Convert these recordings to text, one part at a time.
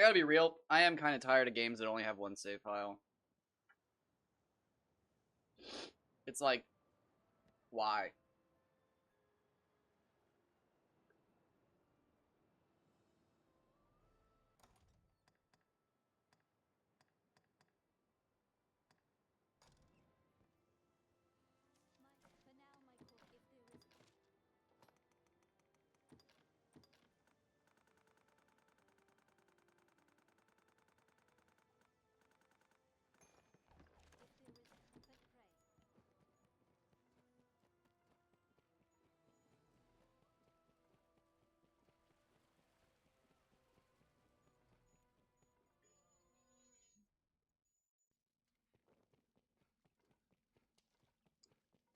gotta be real. I am kind of tired of games that only have one save file. It's like, why?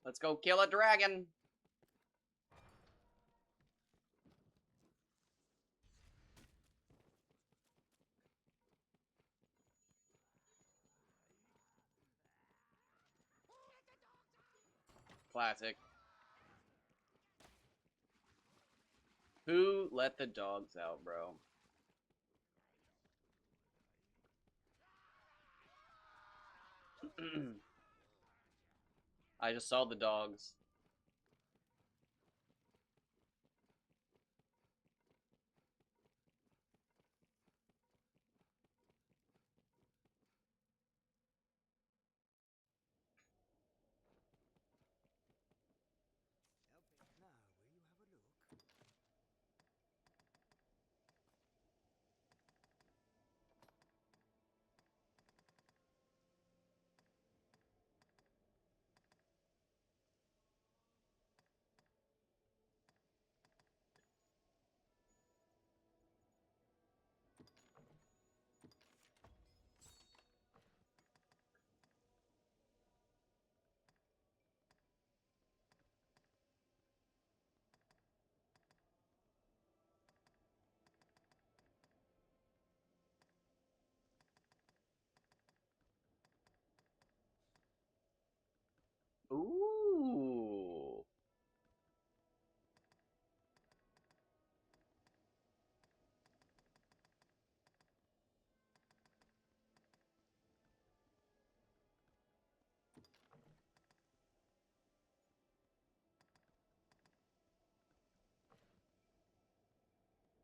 Let's go kill a dragon. Classic. Who let the dogs out, bro? I just saw the dogs. Ooh.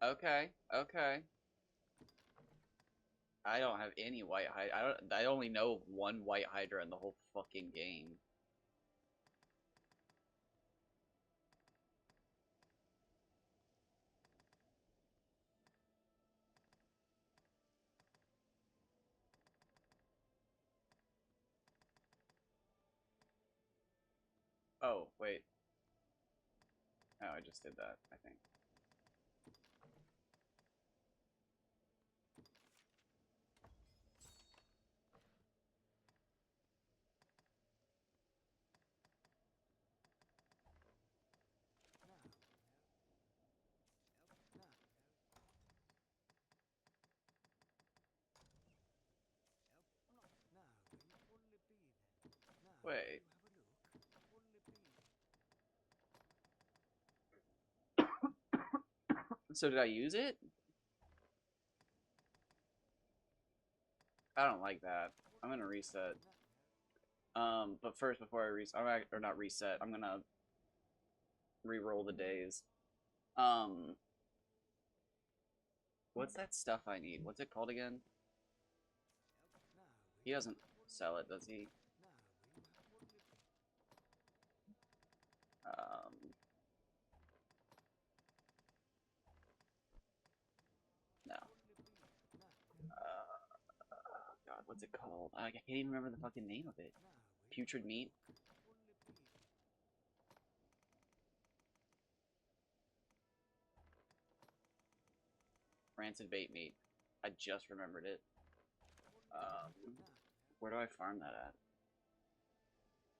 Okay, okay. I don't have any white hydra. I only know one white hydra in the whole fucking game. Oh, wait. Oh, I just did that, I think. Wait. So did I use it? I don't like that. I'm gonna reset. But first, before I reset, or not reset, I'm gonna re-roll the days. Um, what's that stuff I need? What's it called again? He doesn't sell it, does he? No. God, what's it called? I can't even remember the fucking name of it. Putrid meat? Rancid bait meat. I just remembered it. Where do I farm that at?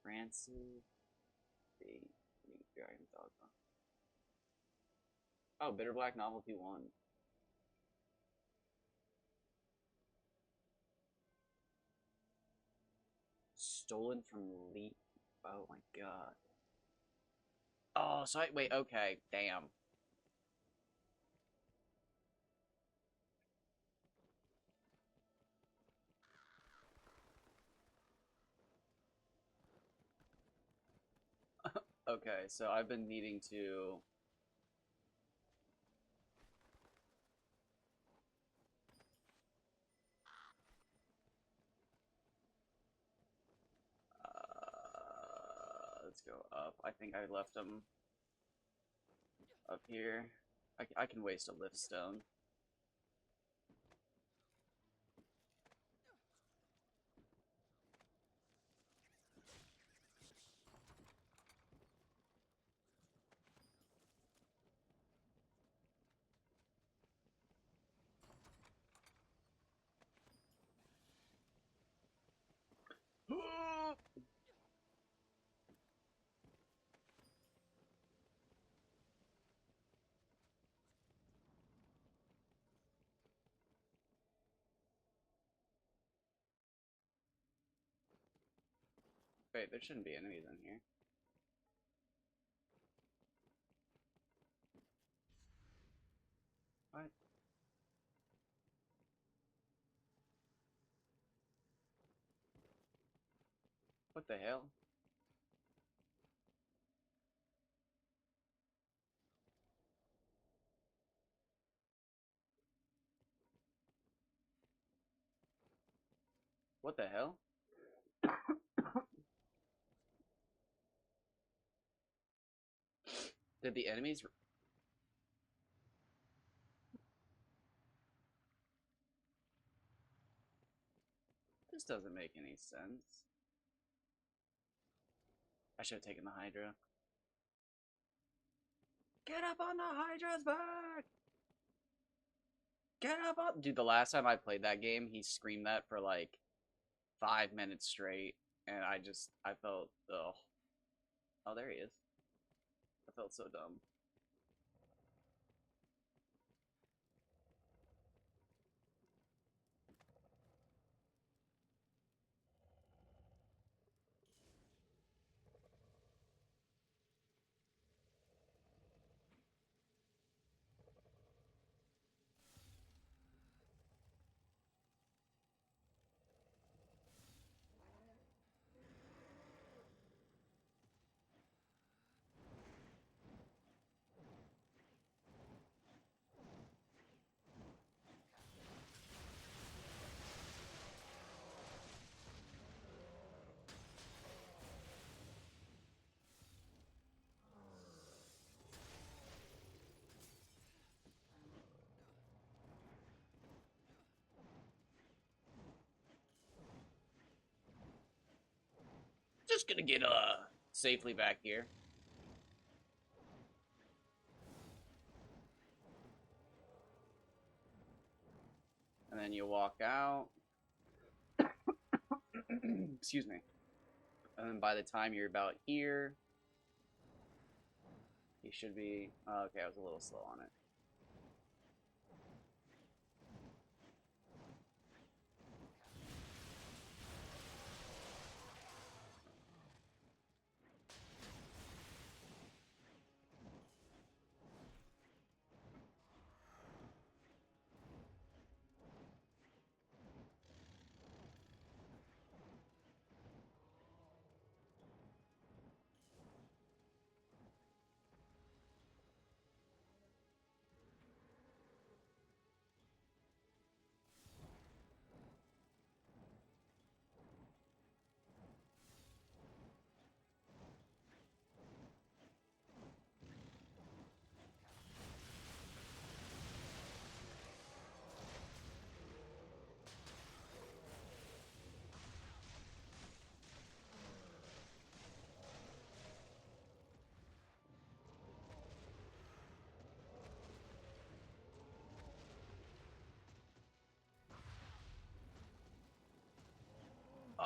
Rancid bait meat dragon dogma. Oh, Bitter Black Novelty 1. Stolen from Leap. Oh my god. Oh, so wait, okay, damn. Okay, so I've been needing to... let's go up. I think I left them up here. I can waste a lift stone. Wait, there shouldn't be enemies in here. What? What the hell? What the hell? Did the enemies... This doesn't make any sense. I should have taken the Hydra. Get up on the Hydra's back! Get up on... Dude, the last time I played that game, he screamed that for like 5 minutes straight. And I felt, ugh. Oh, there he is. I felt so dumb. Just gonna get safely back here. And then you walk out. Excuse me. And then by the time you're about here, you should be... Oh, okay, I was a little slow on it.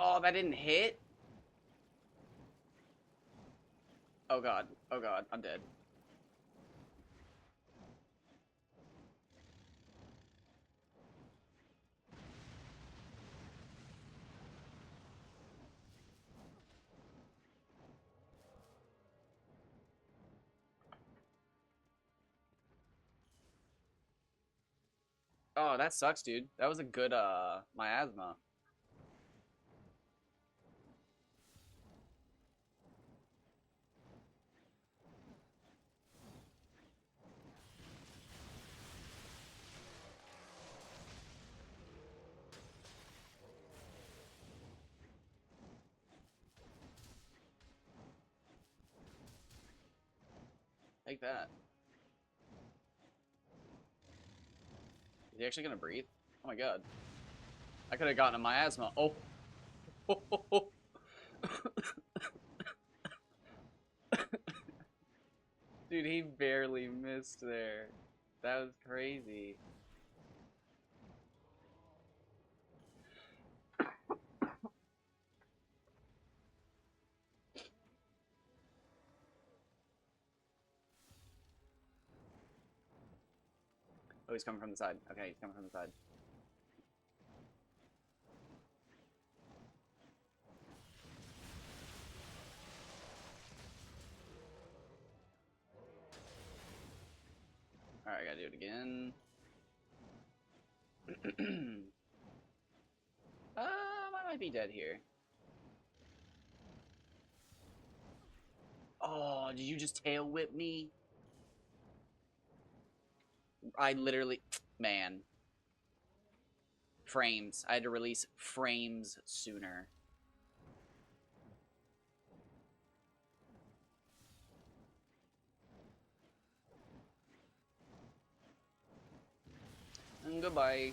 Oh, that didn't hit? Oh god. Oh god, I'm dead. Oh, that sucks, dude. That was a good miasma. Take that. Is he actually gonna breathe? Oh my god. I could have gotten a miasma. Oh. Dude, he barely missed there. That was crazy. Oh, he's coming from the side. Okay, he's coming from the side. Alright, I gotta do it again. I might be dead here. Oh, did you just tail whip me? I literally... Man. Frames. I had to release frames sooner. And goodbye.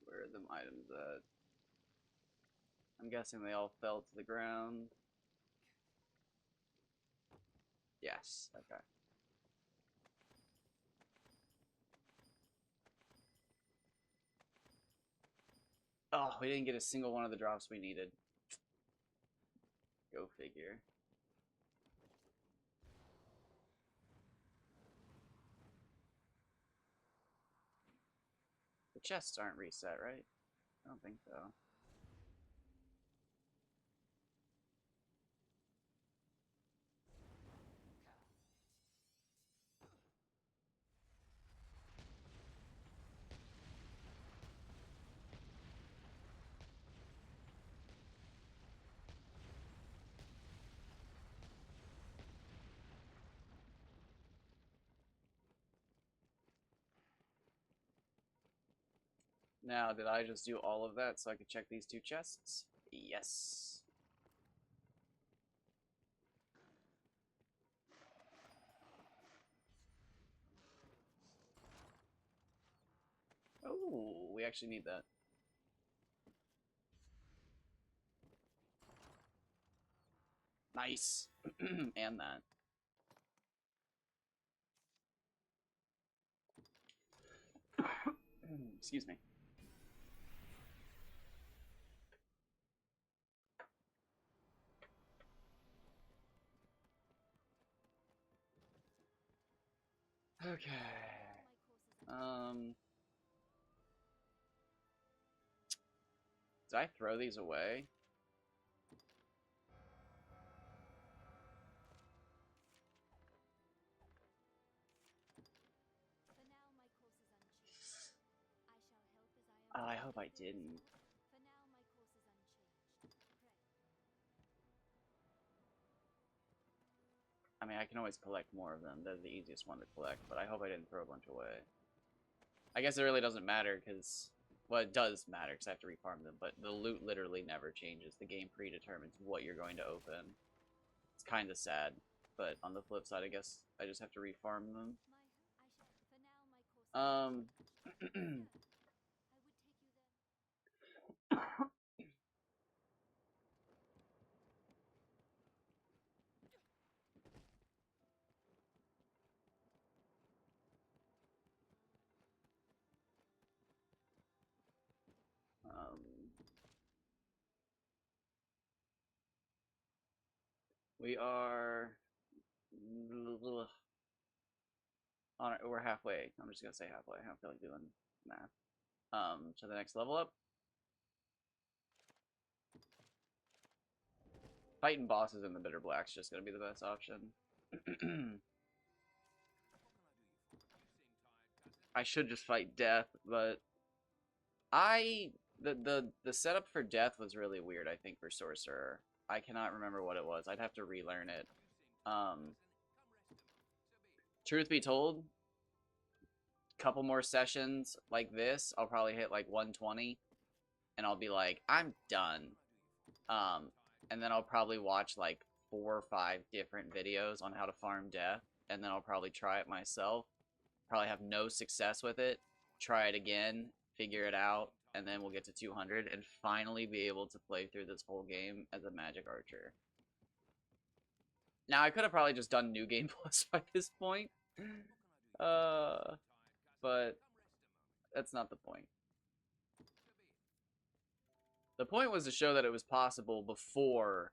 Where are the items at? I'm guessing they all fell to the ground. Yes, okay. Oh, we didn't get a single one of the drops we needed. Go figure. The chests aren't reset, right? I don't think so. Now, did I just do all of that so I could check these two chests? Yes. Oh, we actually need that. Nice. And that. Excuse me. Okay. Did I throw these away? Oh, I hope I didn't. I mean, I can always collect more of them. They're the easiest one to collect, but I hope I didn't throw a bunch away. I guess it really doesn't matter, because... Well, it does matter, because I have to refarm them, but the loot literally never changes. The game predetermines what you're going to open. It's kind of sad, but on the flip side, I guess I just have to refarm them. We are on it. We're halfway. I'm just gonna say halfway. I don't feel like doing math. To the next level up. Fighting bosses in the Bitter Black's just gonna be the best option. I should just fight death, but The setup for death was really weird, I think, for Sorcerer. I cannot remember what it was. I'd have to relearn it. Truth be told, couple more sessions like this, I'll probably hit like 120, and I'll be like, I'm done. And then I'll probably watch like 4 or 5 different videos on how to farm death, and then I'll probably try it myself. Probably have no success with it. Try it again, figure it out, and then we'll get to 200 and finally be able to play through this whole game as a magic archer. Now, I could have probably just done New Game Plus by this point. But that's not the point. The point was to show that it was possible before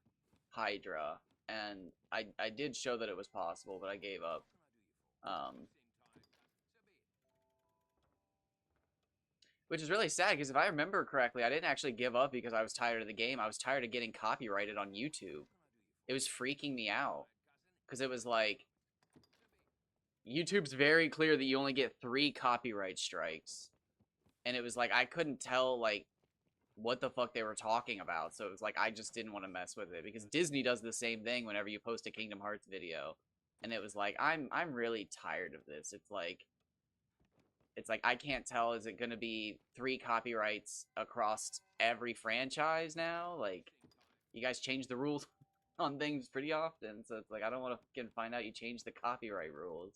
Hydra, and I did show that it was possible, but I gave up. Which is really sad, because if I remember correctly, I didn't actually give up because I was tired of the game. I was tired of getting copyrighted on YouTube. It was freaking me out. Because it was like, YouTube's very clear that you only get 3 copyright strikes. And it was like, I couldn't tell, like, what the fuck they were talking about. So it was like, I just didn't want to mess with it. Because Disney does the same thing whenever you post a Kingdom Hearts video. And it was like, I'm really tired of this. It's like I can't tell, is it going to be 3 copyrights across every franchise now? Like, you guys change the rules on things pretty often, so it's like, I don't want to fucking find out you change the copyright rules.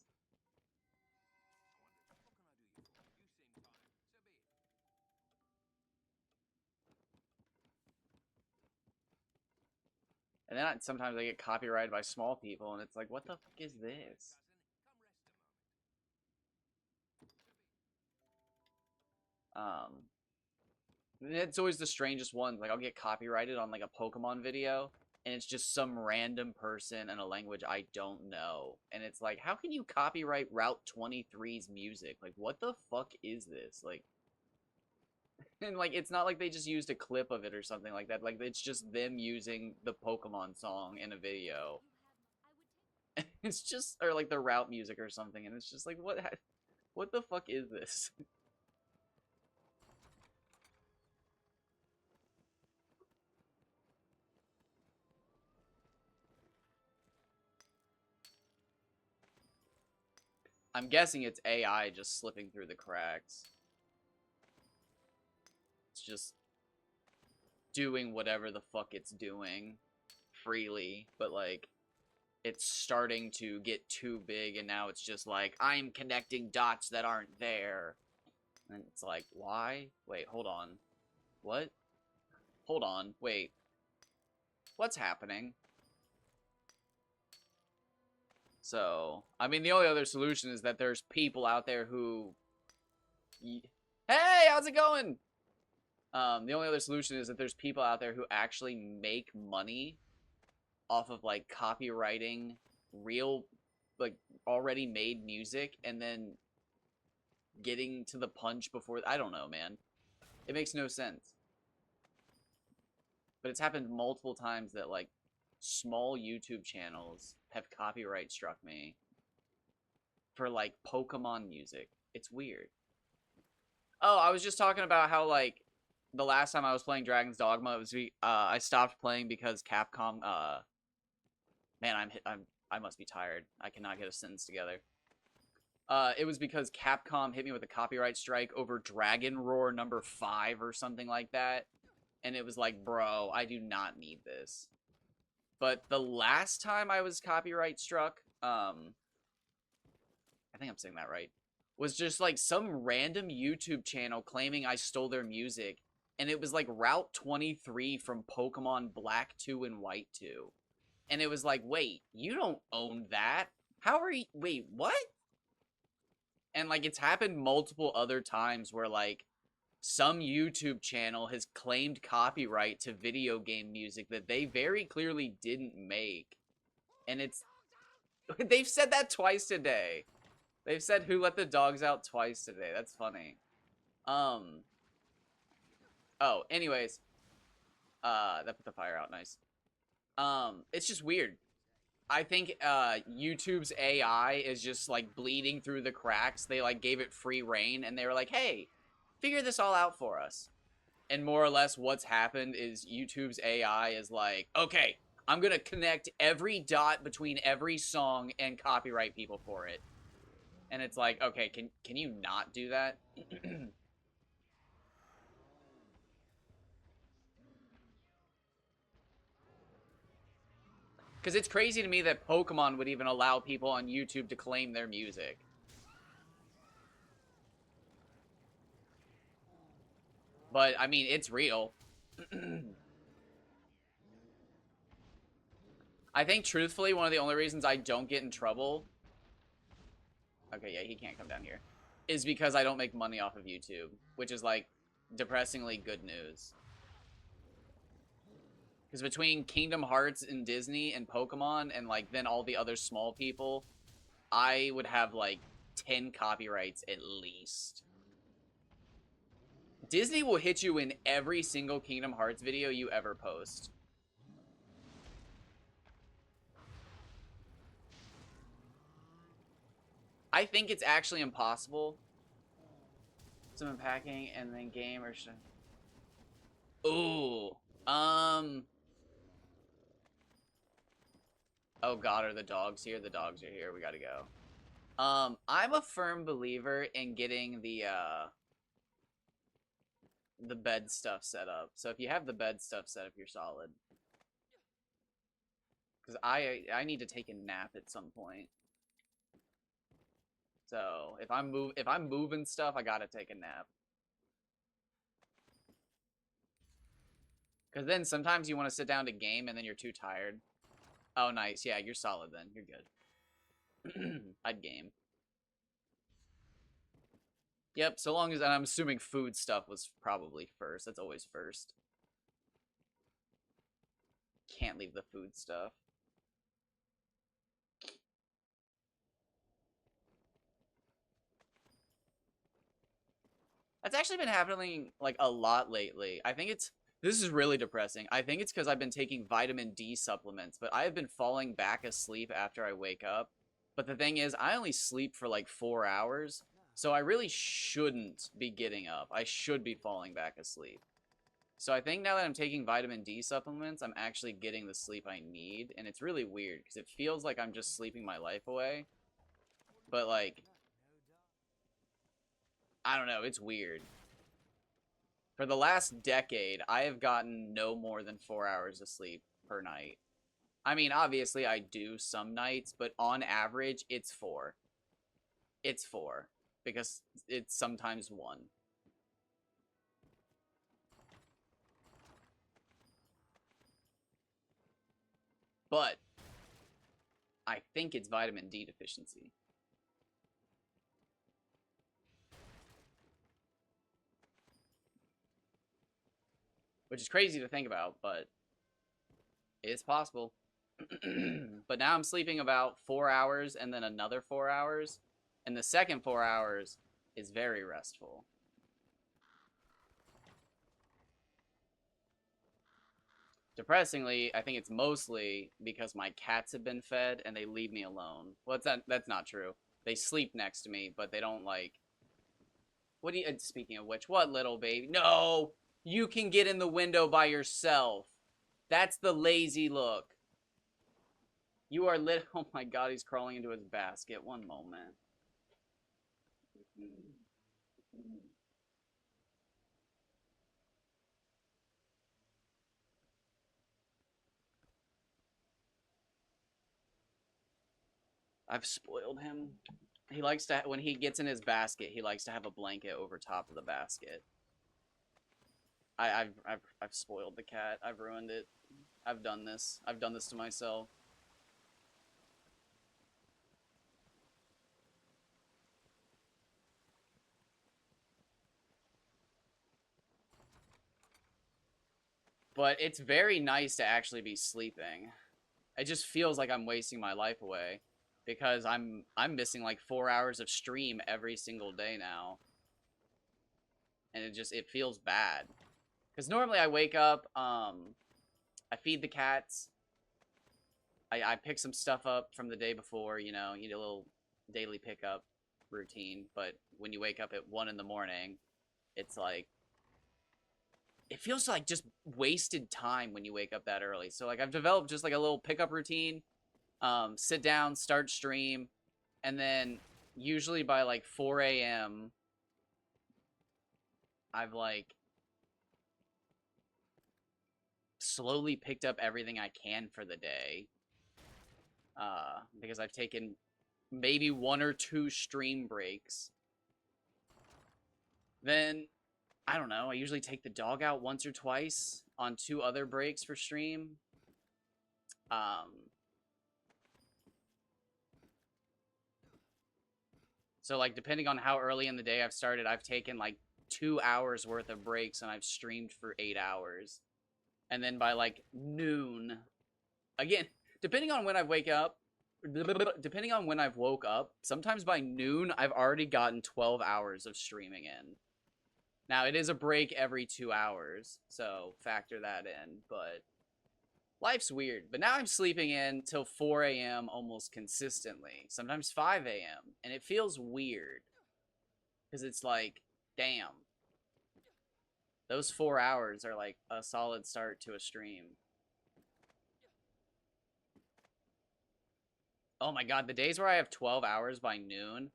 And then sometimes I get copyrighted by small people, and it's like, what the fuck is this? It's always the strangest ones. Like, I'll get copyrighted on like a Pokemon video, and it's just some random person in a language I don't know. And it's like, how can you copyright Route 23's music? Like, what the fuck is this? Like, and like, it's not like they just used a clip of it or something like that. Like, it's just them using the Pokemon song in a video. It's just, or like the route music or something, and it's just like, what the fuck is this? I'm guessing it's AI just slipping through the cracks. It's just doing whatever the fuck it's doing freely, but like, it's starting to get too big, and now it's just like, I'm connecting dots that aren't there. And it's like, why? Wait, hold on. What? Hold on, wait. What's happening? So, I mean, the only other solution is that there's people out there who... Hey, how's it going? The only other solution is that there's people out there who actually make money off of, like, copywriting real, like, already made music and then getting to the punch before... I don't know, man. It makes no sense. But it's happened multiple times that, like, small YouTube channels have copyright struck me for, like, Pokemon music. It's weird. Oh, I was just talking about how, like, the last time I was playing Dragon's Dogma, it was I stopped playing because Capcom, man, I must be tired. I cannot get a sentence together. It was because Capcom hit me with a copyright strike over Dragon Roar number 5 or something like that. And it was like, bro, I do not need this. But the last time I was copyright struck, I think I'm saying that right, was just like some random YouTube channel claiming I stole their music. And it was like Route 23 from Pokemon Black 2 and White 2. And it was like, wait, you don't own that. How are you? Wait, what? And like, it's happened multiple other times where like, some YouTube channel has claimed copyright to video game music that they very clearly didn't make. And it's... They've said that twice today. They've said who let the dogs out twice today. That's funny. Oh, anyways. That put the fire out. Nice. It's just weird. I think, YouTube's AI is just, like, bleeding through the cracks. They, like, gave it free reign, and they were like, hey... figure this all out for us. And more or less what's happened is YouTube's AI is like, okay, I'm going to connect every dot between every song and copyright people for it. And it's like, okay, can you not do that? Because it's crazy to me that Pokemon would even allow people on YouTube to claim their music. But, I mean, it's real. I think, truthfully, one of the only reasons I don't get in trouble... Okay, yeah, he can't come down here. Is because I don't make money off of YouTube. Which is, like, depressingly good news. Because between Kingdom Hearts and Disney and Pokemon and, like, then all the other small people, I would have, like, 10 copyrights at least. Disney will hit you in every single Kingdom Hearts video you ever post. I think it's actually impossible. Some unpacking and then game or... Ooh. Oh god, are the dogs here? The dogs are here. We gotta go. I'm a firm believer in getting the bed stuff set up. So if you have the bed stuff set up, you're solid. Because I need to take a nap at some point. So if I'm moving stuff, I gotta take a nap. Because then sometimes you want to sit down to game and then you're too tired. Oh, nice. Yeah, you're solid then. You're good. I'd game. Yep, so long as... And I'm assuming food stuff was probably first. That's always first. Can't leave the food stuff. That's actually been happening, like, a lot lately. I think it's... This is really depressing. I think it's because I've been taking vitamin D supplements, but I have been falling back asleep after I wake up. But the thing is, I only sleep for, like, 4 hours, so I really shouldn't be getting up. I should be falling back asleep. So I think now that I'm taking vitamin D supplements, I'm actually getting the sleep I need, and it's really weird, because it feels like I'm just sleeping my life away. But, like... I don't know, it's weird. For the last decade, I have gotten no more than 4 hours of sleep per night. I mean, obviously, I do some nights, but on average, it's 4. It's 4. Because it's sometimes 1. But, I think it's vitamin D deficiency. Which is crazy to think about, but it's possible. But now I'm sleeping about 4 hours and then another 4 hours. And the second 4 hours is very restful. Depressingly, I think it's mostly because my cats have been fed and they leave me alone. Well, that's not true. They sleep next to me, but they don't, like... What do you... Speaking of which, what little baby? No! You can get in the window by yourself. That's the lazy look. You are lit... Oh my god, he's crawling into his basket. One moment. I've spoiled him. He likes to... When he gets in his basket, he likes to have a blanket over top of the basket. I've spoiled the cat. I've ruined it. I've done this. I've done this to myself. But it's very nice to actually be sleeping. It just feels like I'm wasting my life away. Because I'm missing like 4 hours of stream every single day now. And it feels bad. Because normally I wake up, I feed the cats. I pick some stuff up from the day before, you know, you do a little daily pickup routine. But when you wake up at 1 in the morning, it's like, it feels like just wasted time when you wake up that early. So like I've developed just like a little pickup routine, sit down, start stream, and then usually by like 4 a.m. I've like slowly picked up everything I can for the day. Because I've taken maybe 1 or 2 stream breaks. Then, I don't know, I usually take the dog out once or twice on 2 other breaks for stream. So, like, depending on how early in the day I've started, I've taken, like, 2 hours worth of breaks, and I've streamed for 8 hours. And then by, like, noon, again, depending on when I wake up, depending on when I've woke up, sometimes by noon, I've already gotten 12 hours of streaming in. Now, it is a break every 2 hours, so factor that in, but life's weird. But now I'm sleeping in till 4 a.m. almost consistently, sometimes 5 a.m., and it feels weird because it's like, damn, those 4 hours are like a solid start to a stream. Oh my god, the days where I have 12 hours by noon,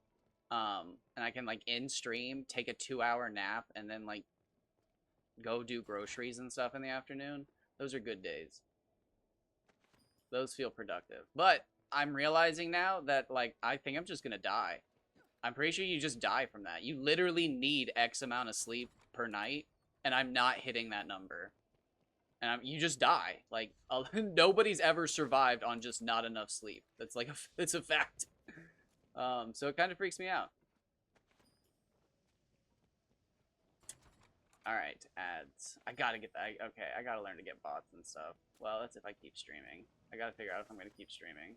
and I can like in stream take a 2-hour nap and then like go do groceries and stuff in the afternoon, those are good days. Those feel productive. But I'm realizing now that like I think I'm just gonna die. I'm pretty sure you just die from that. You literally need X amount of sleep per night, and I'm not hitting that number. And you just die. Like, nobody's ever survived on just not enough sleep. That's like, it's a fact. So it kind of freaks me out. Alright, ads. I gotta get that. Okay, I gotta learn to get bots and stuff. Well, that's if I keep streaming. I gotta figure out if I'm gonna keep streaming.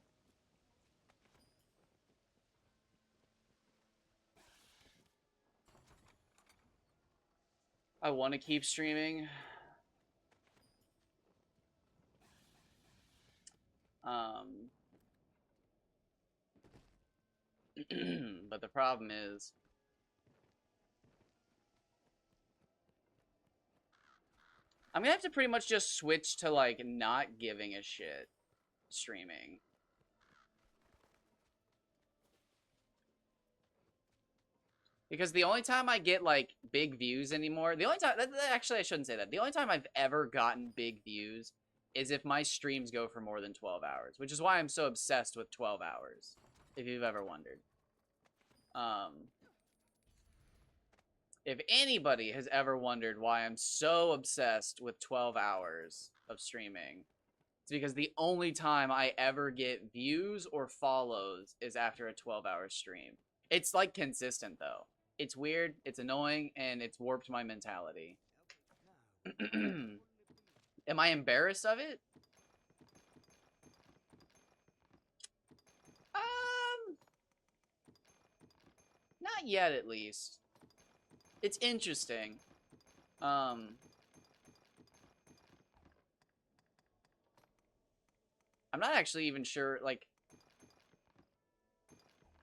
I want to keep streaming. But the problem is, I'm gonna have to pretty much just switch to like not giving a shit streaming. Because the only time I get like big views anymore, the only time, actually I shouldn't say that. The only time I've ever gotten big views is if my streams go for more than 12 hours, which is why I'm so obsessed with 12 hours, if you've ever wondered. If anybody has ever wondered why I'm so obsessed with 12 hours of streaming, it's because the only time I ever get views or follows is after a 12-hour stream. It's like consistent though. It's weird, it's annoying, and it's warped my mentality. Am I embarrassed of it? Not yet, at least. It's interesting. I'm not actually even sure, like,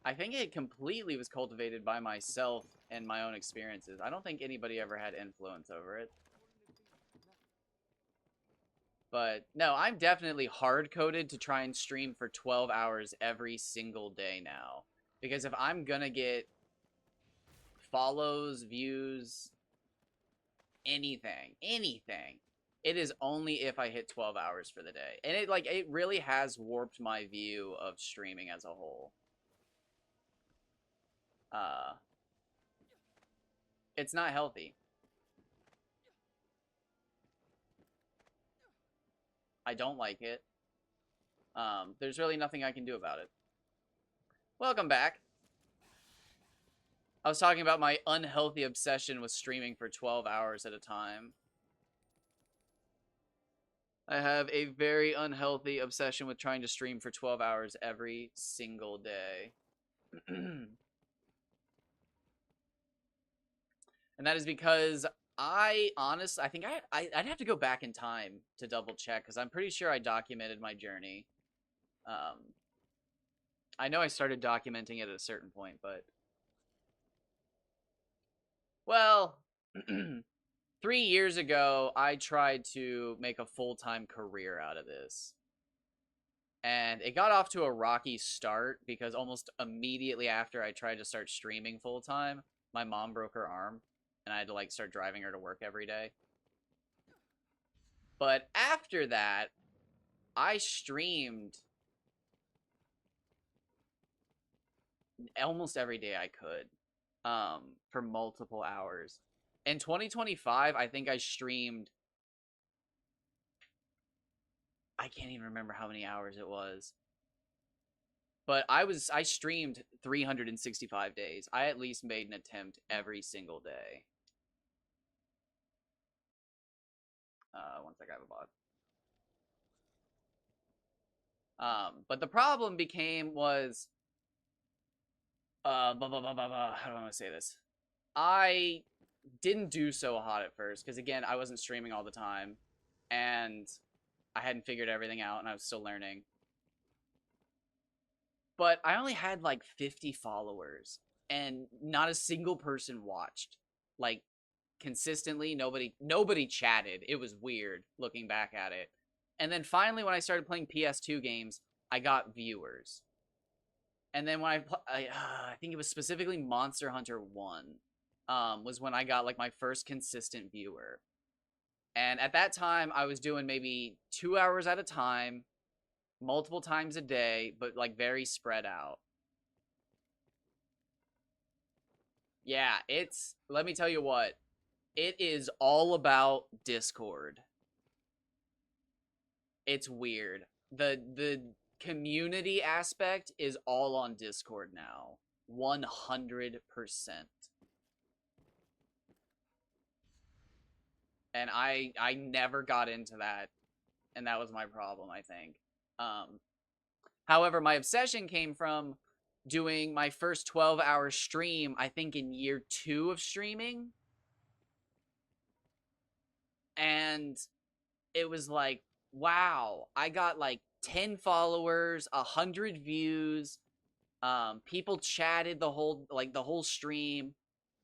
I think it completely was cultivated by myself and my own experiences. I don't think anybody ever had influence over it. But, no, I'm definitely hard-coded to try and stream for 12 hours every single day now. Because if I'm gonna get follows, views, anything, it is only if I hit 12 hours for the day. And it really has warped my view of streaming as a whole. It's not healthy. I don't like it. There's really nothing I can do about it. Welcome back. I was talking about my unhealthy obsession with streaming for 12 hours at a time. I have a very unhealthy obsession with trying to stream for 12 hours every single day. And that is because I think I'd have to go back in time to double check, because I'm pretty sure I documented my journey. I know I started documenting it at a certain point, but... Well, 3 years ago, I tried to make a full-time career out of this. And it got off to a rocky start because almost immediately after I tried to start streaming full-time, my mom broke her arm and I had to like start driving her to work every day. But after that, I streamed almost every day I could for multiple hours. In 2025, I think I streamed, I can't even remember how many hours it was. But I streamed 365 days. I at least made an attempt every single day. Once I got a bot. But the problem was how do I want to say this? I didn't do so hot at first because again, I wasn't streaming all the time and I hadn't figured everything out and I was still learning. But I only had like 50 followers and not a single person watched. Like consistently, nobody chatted. It was weird looking back at it. And then finally when I started playing PS2 games, I got viewers. And then when I think it was specifically Monster Hunter 1 was when I got like my first consistent viewer. And at that time, I was doing maybe 2 hours at a time, multiple times a day, but like very spread out. Yeah, let me tell you what, it is all about Discord. It's weird. The community aspect is all on Discord now. 100%. And I never got into that, and that was my problem, I think. However, my obsession came from doing my first 12-hour stream, I think in year 2 of streaming. And it was like, wow, I got like 10 followers, 100 views. People chatted the whole stream.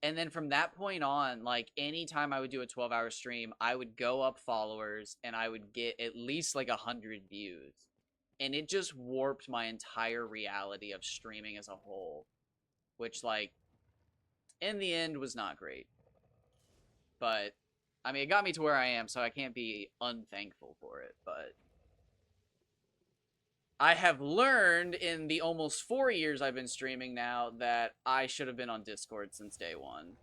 And then from that point on, like anytime I would do a 12-hour stream, I would go up followers and I would get at least like 100 views. And it just warped my entire reality of streaming as a whole, which like in the end was not great. But I mean, it got me to where I am, so I can't be unthankful for it, but I have learned in the almost 4 years I've been streaming now that I should have been on Discord since day one.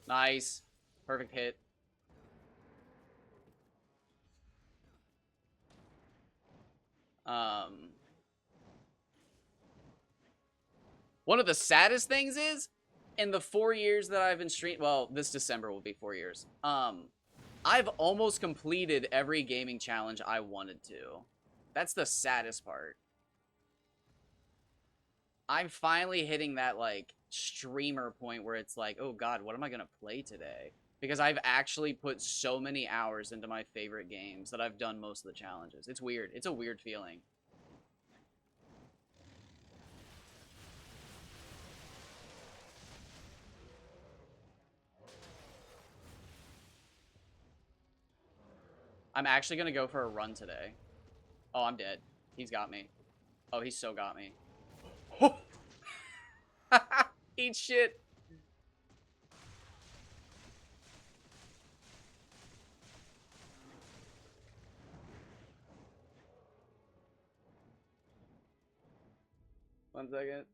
Nice. Perfect hit. One of the saddest things is, in the 4 years that I've been streaming, well, this December will be 4 years. I've almost completed every gaming challenge I wanted to. That's the saddest part. I'm finally hitting that, like, streamer point where it's like, oh god, what am I gonna play today? Because I've actually put so many hours into my favorite games that I've done most of the challenges. It's weird. It's a weird feeling. I'm actually gonna go for a run today. Oh, I'm dead. He's got me. Oh, he so got me. Eat shit. One second.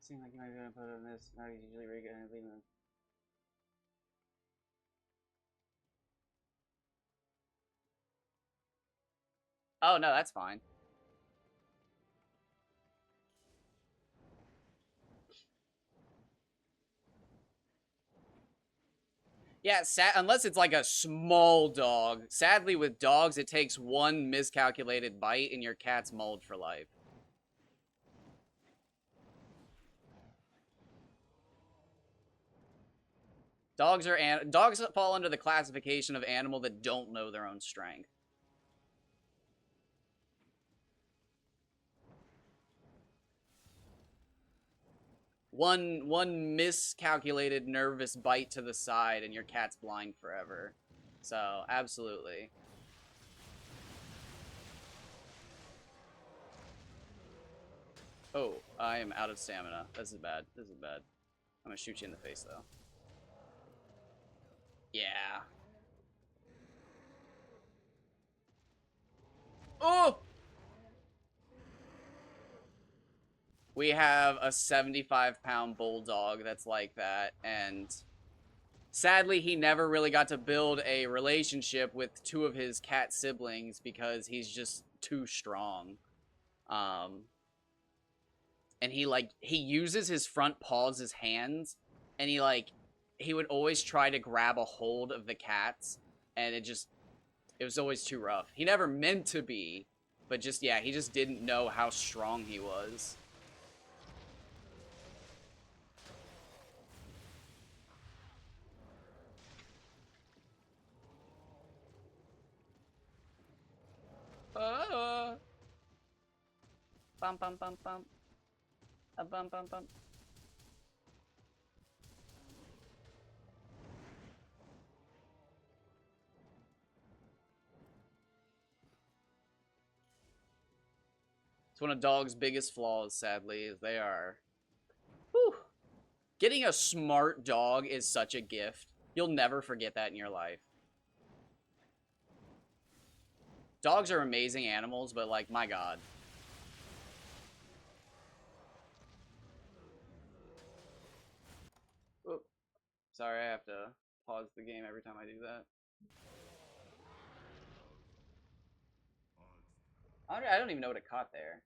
Seems like you might be gonna put on this. Now he's usually really good at leaving them. Oh no, that's fine. Yeah, unless it's like a small dog. Sadly, with dogs, it takes one miscalculated bite and your cat's mauled for life. Dogs fall under the classification of animal that don't know their own strength. One miscalculated nervous bite to the side and your cat's blind forever. So, absolutely. Oh, I am out of stamina. This is bad. This is bad. I'm gonna shoot you in the face, though. Yeah. Oh! We have a 75-pound bulldog that's like that, and sadly, he never really got to build a relationship with two of his cat siblings because he's just too strong. Um, and he uses his front paws as hands, and he would always try to grab a hold of the cats, and it was always too rough. He never meant to be, but just, yeah, he just didn't know how strong he was. Uh, bum bum bum bum. Bum bum bum. It's one of dogs' biggest flaws, sadly, is they are. Whew. Getting a smart dog is such a gift. You'll never forget that in your life. Dogs are amazing animals, but like, my god. Oop. Sorry, I have to pause the game every time I do that. I don't even know what it caught there.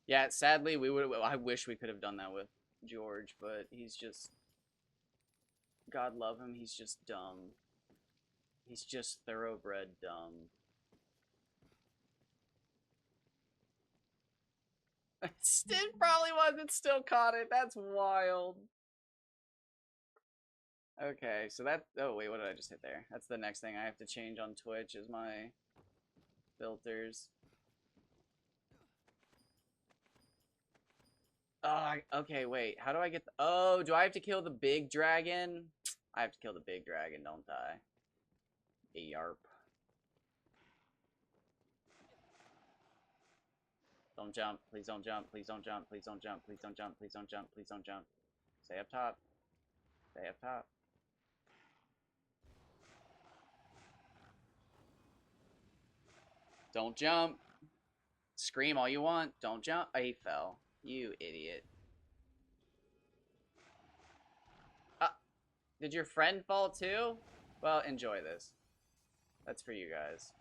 Yeah, sadly, I wish we could have done that with George, but he's just, God love him, he's just dumb. He's just thoroughbred dumb. It probably wasn't still caught it. That's wild. Okay, so that. Oh wait, what did I just hit there? That's the next thing I have to change on Twitch is my filters. Oh, okay, wait. How do I get? Oh, do I have to kill the big dragon? I have to kill the big dragon, don't I? Yarp. Don't jump. Please don't jump. Please don't jump. Please don't jump. Please don't jump. Please don't jump. Please don't jump. Stay up top. Stay up top. Don't jump. Scream all you want. Don't jump. Oh, he fell. You idiot. Did your friend fall too? Well, enjoy this. That's for you guys.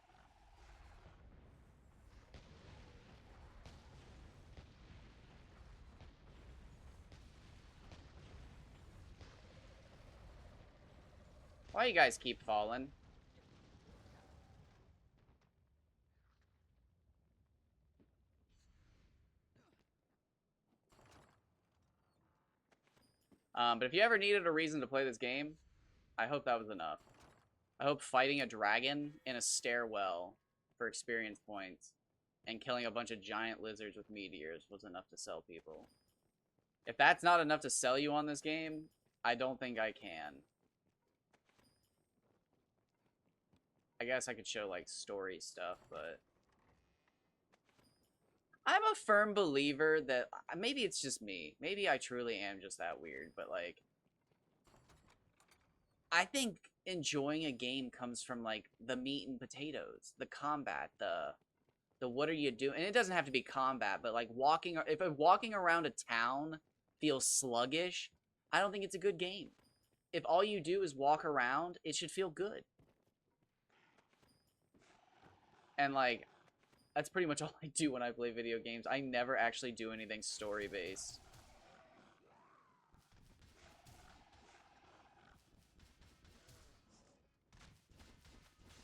Why you guys keep falling? But if you ever needed a reason to play this game, I hope that was enough. I hope fighting a dragon in a stairwell for experience points and killing a bunch of giant lizards with meteors was enough to sell people. If that's not enough to sell you on this game, I don't think I can. I guess I could show, like, story stuff, but I'm a firm believer that maybe it's just me. Maybe I truly am just that weird, but, like, I think enjoying a game comes from, like, the meat and potatoes, the combat, the what are you doing? And it doesn't have to be combat, but, like, if walking around a town feels sluggish, I don't think it's a good game. If all you do is walk around, it should feel good. And, like, That's pretty much all I do when I play video games. I never actually do anything story-based.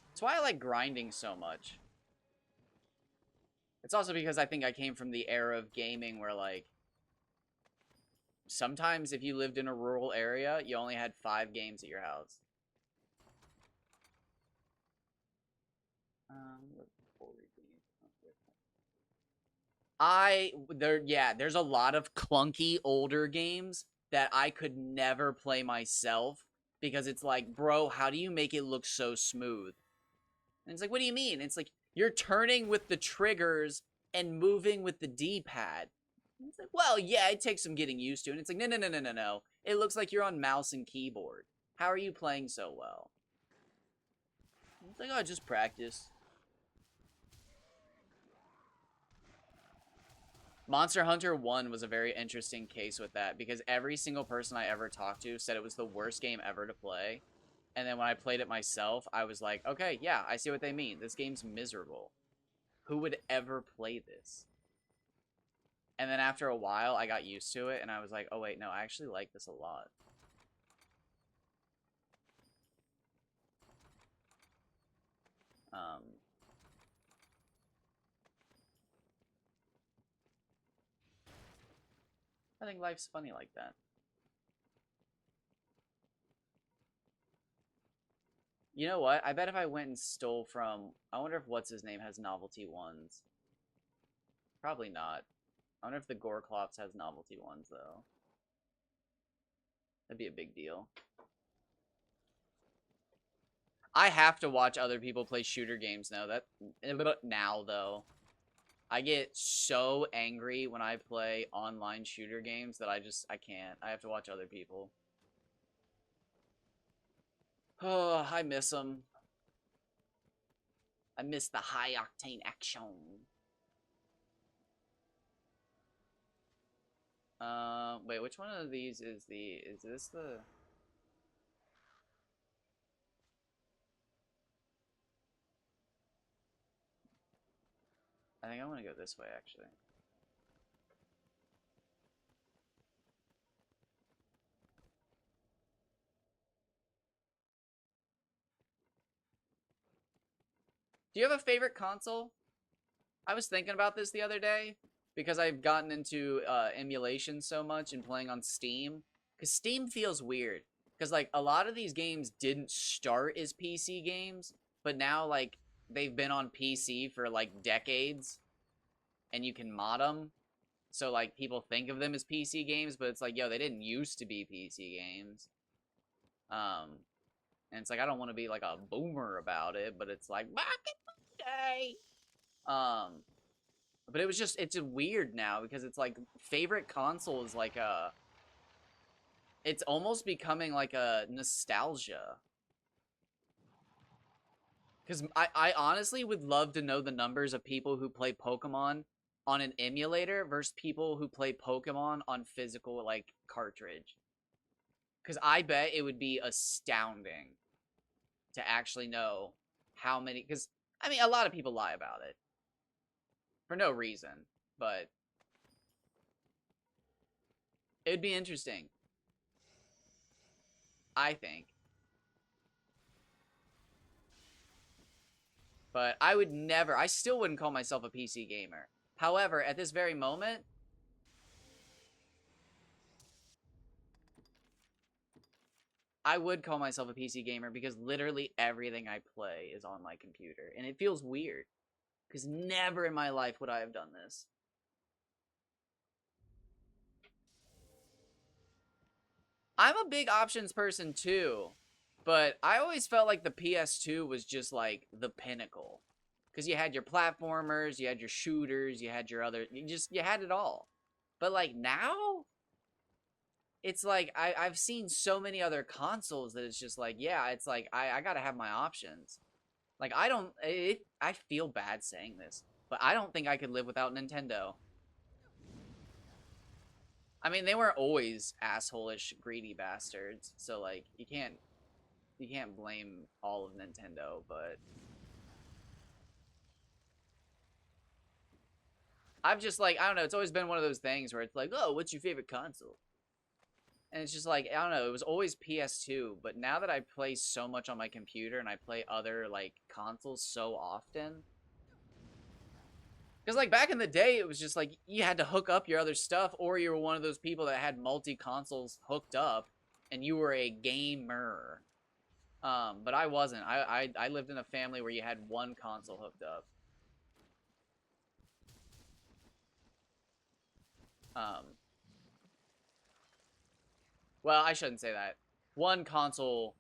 That's why I like grinding so much. It's also because I think I came from the era of gaming where, like, sometimes if you lived in a rural area, you only had 5 games at your house. There's a lot of clunky older games that I could never play myself because it's like, bro, how do you make it look so smooth? And it's like, what do you mean? It's like, you're turning with the triggers and moving with the D-pad. It's like, well, yeah, it takes some getting used to. And it's like, no, no, no, no, no, no. It looks like you're on mouse and keyboard. How are you playing so well? It's like, oh, just practice. Monster Hunter 1 was a very interesting case with that because every single person I ever talked to said it was the worst game ever to play. And then when I played it myself, I was like, okay, yeah, I see what they mean. This game's miserable. Who would ever play this? And then after a while, I got used to it, and I was like, oh, wait, no, I actually like this a lot. I think life's funny like that. You know what? I bet if I went and stole from... I wonder if What's-His-Name has novelty ones. Probably not. I wonder if the Goreclops has novelty ones, though. That'd be a big deal. I have to watch other people play shooter games now. Now, though. I get so angry when I play online shooter games that I can't. I have to watch other people. Oh, I miss them. I miss the high-octane action. Wait, which one of these is this the... I think I want to go this way, actually. Do you have a favorite console? I was thinking about this the other day because I've gotten into emulation so much and playing on Steam. Because Steam feels weird. Because, like, a lot of these games didn't start as PC games, but now, like, they've been on PC for, like, decades, and you can mod them. So, like, people think of them as PC games, but it's like, yo, they didn't used to be PC games. And it's like, I don't want to be, like, a boomer about it, but it's like, back in the day. But it was just, it's weird now because it's like favorite console is like it's almost becoming like a nostalgia. Because I honestly would love to know the numbers of people who play Pokemon on an emulator versus people who play Pokemon on physical, like, cartridge. Because I bet it would be astounding to actually know how many, because, I mean, a lot of people lie about it. For no reason, but it'd be interesting. I think. But I would never, I still wouldn't call myself a PC gamer. However, at this very moment, I would call myself a PC gamer because literally everything I play is on my computer. And it feels weird. Because never in my life would I have done this. I'm a big options person too. But I always felt like the PS2 was just like the pinnacle. Because you had your platformers, you had your shooters, you had your other... You had it all. But like now... It's like, I've seen so many other consoles that it's just like, yeah, it's like, I gotta have my options. Like, I feel bad saying this, but I don't think I could live without Nintendo. I mean, they weren't always asshole-ish, greedy bastards, so, like, you can't blame all of Nintendo, but... I've just like, I don't know, it's always been one of those things where it's like, oh, what's your favorite console? And it's just like, I don't know, it was always PS2, but now that I play so much on my computer and I play other like consoles so often, because like back in the day it was just like you had to hook up your other stuff, or you were one of those people that had multi consoles hooked up and you were a gamer. But I wasn't. I lived in a family where you had one console hooked up. Um, well, I shouldn't say that. One console,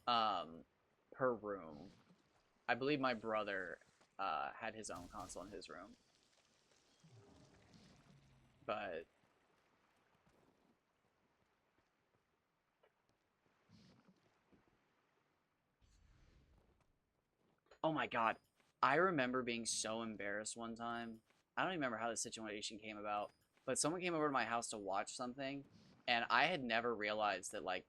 per room. I believe my brother, had his own console in his room. But oh my god, I remember being so embarrassed one time. I don't even remember how the situation came about, but someone came over to my house to watch something, and I had never realized that like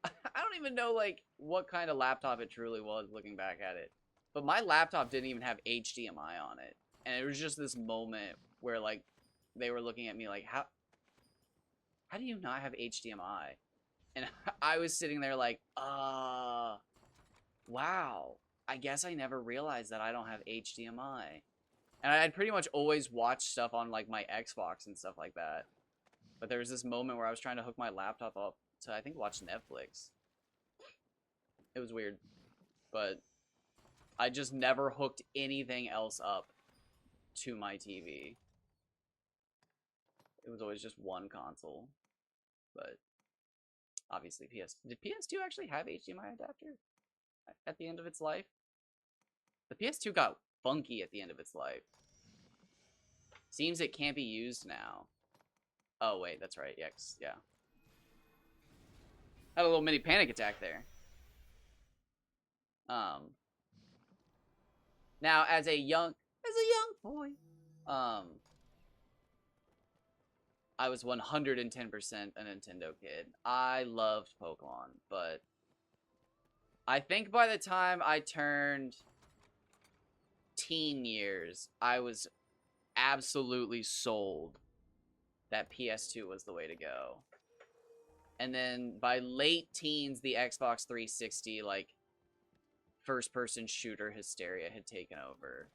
I don't even know like what kind of laptop it truly was looking back at it. But my laptop didn't even have HDMI on it. And it was just this moment where like they were looking at me like how do you not have HDMI? And I was sitting there like, wow. I guess I never realized that I don't have HDMI. And I had pretty much always watched stuff on like my Xbox and stuff like that. But there was this moment where I was trying to hook my laptop up to, I think, watch Netflix. It was weird. But I just never hooked anything else up to my TV. It was always just one console. But obviously did PS2 actually have HDMI adapter at the end of its life? The PS2 got funky at the end of its life. Seems it can't be used now. Oh wait, that's right. Yeah. Had a little mini panic attack there. Now as a young boy, I was 110% a Nintendo kid. I loved Pokemon, but I think by the time I turned teen years, I was absolutely sold that PS2 was the way to go. And then by late teens, the Xbox 360, like, first-person shooter hysteria had taken over.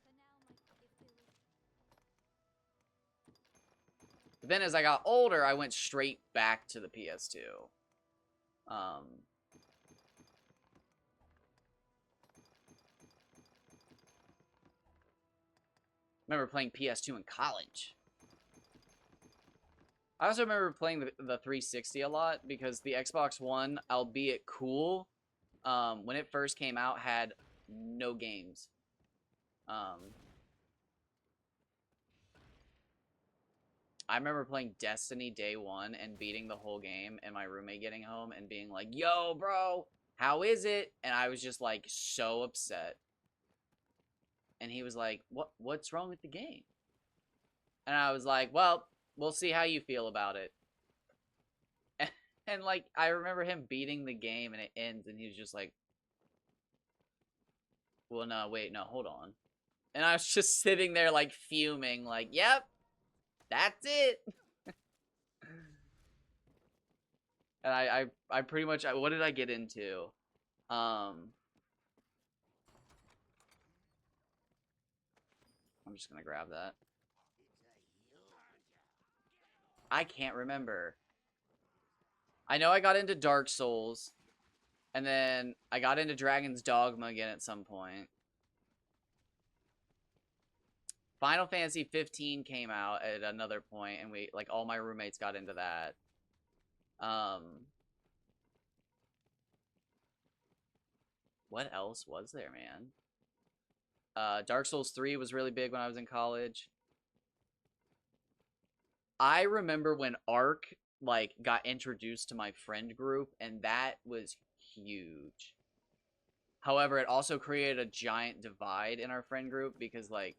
But then as I got older, I went straight back to the PS2. Remember playing PS2 in college. I also remember playing the 360 a lot because the Xbox One, albeit cool, when it first came out, had no games. I remember playing Destiny day one and beating the whole game, and my roommate getting home and being like, yo, bro, how is it? And I was just, like, so upset. And he was like, what's wrong with the game? And I was like, well, we'll see how you feel about it. And like, I remember him beating the game, and it ends, and he was just like, well, no, wait, no, hold on. And I was just sitting there, like, fuming, like, yep, that's it. And I pretty much, what did I get into? I'm just gonna grab that. I can't remember. I know I got into Dark Souls, and then I got into Dragon's Dogma again at some point. Final Fantasy 15 came out at another point, and we, like, all my roommates got into that. What else was there, man? Dark Souls 3 was really big when I was in college. I remember when Ark, like, got introduced to my friend group, and that was huge. However, it also created a giant divide in our friend group because, like,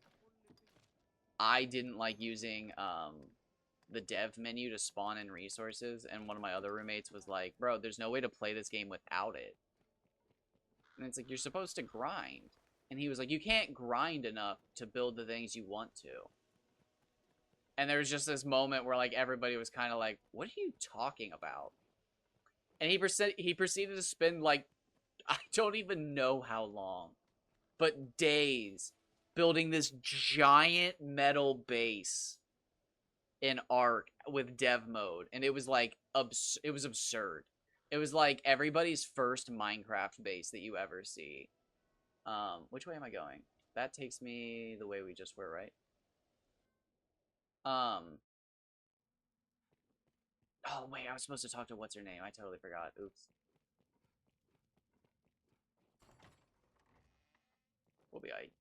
I didn't like using, the dev menu to spawn in resources, and one of my other roommates was like, bro, there's no way to play this game without it. And it's like, you're supposed to grind. And he was like, you can't grind enough to build the things you want to. And there was just this moment where, like, everybody was kind of like, what are you talking about? And he proceeded to spend, like, I don't even know how long, but days building this giant metal base in Ark with dev mode. And it was, like, it was absurd. It was, like, everybody's first Minecraft base that you ever see. Which way am I going? That takes me the way we just were, right? Oh, wait, I was supposed to talk to what's her name. I totally forgot. Oops. We'll be aight.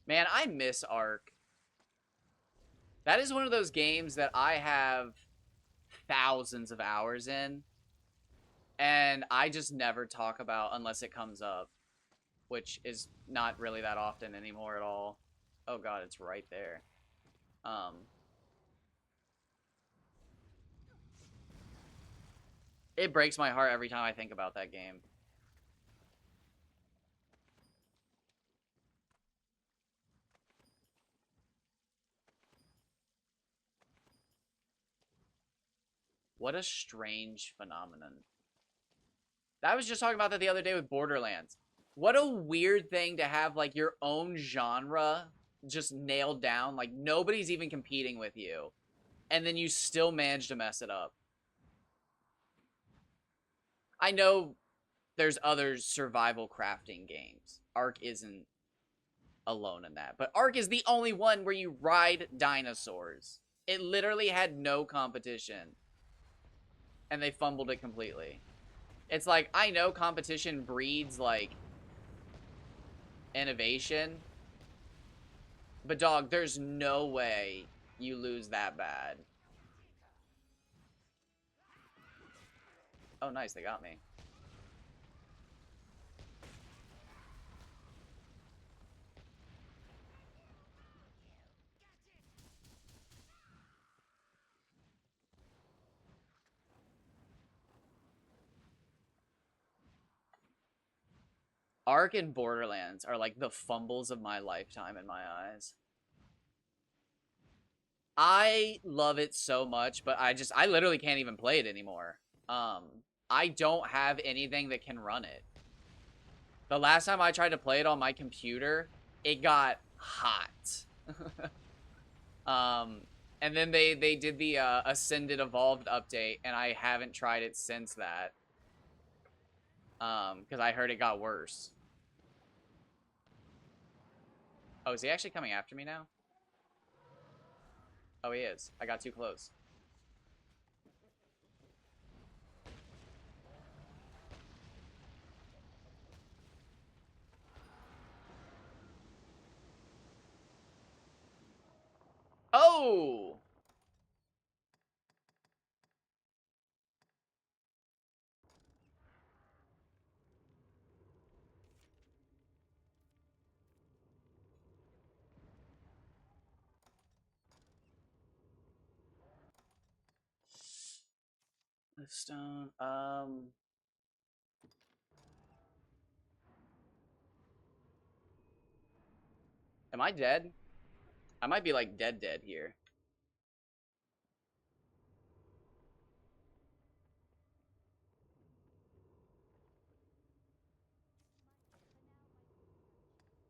Man, I miss Ark. That is one of those games that I have thousands of hours in, and I just never talk about unless it comes up, which is not really that often anymore at all. Oh god, it's right there. It breaks my heart every time I think about that game. What a strange phenomenon. I was just talking about that the other day with Borderlands. What a weird thing to have, like, your own genre just nailed down. Like, nobody's even competing with you. And then you still manage to mess it up. I know there's other survival crafting games. Ark isn't alone in that. But Ark is the only one where you ride dinosaurs. It literally had no competition. And they fumbled it completely. It's like, I know competition breeds, like, innovation. But, dog, there's no way you lose that bad. Oh, nice, they got me. Ark and Borderlands are like the fumbles of my lifetime in my eyes. I love it so much, but I literally can't even play it anymore. I don't have anything that can run it. The last time I tried to play it on my computer, it got hot. And then they did the Ascended Evolved update, and I haven't tried it since that. Because I heard it got worse. Oh, is he actually coming after me now? Oh, he is. I got too close. Oh! The stone. Am I dead? I might be like dead here.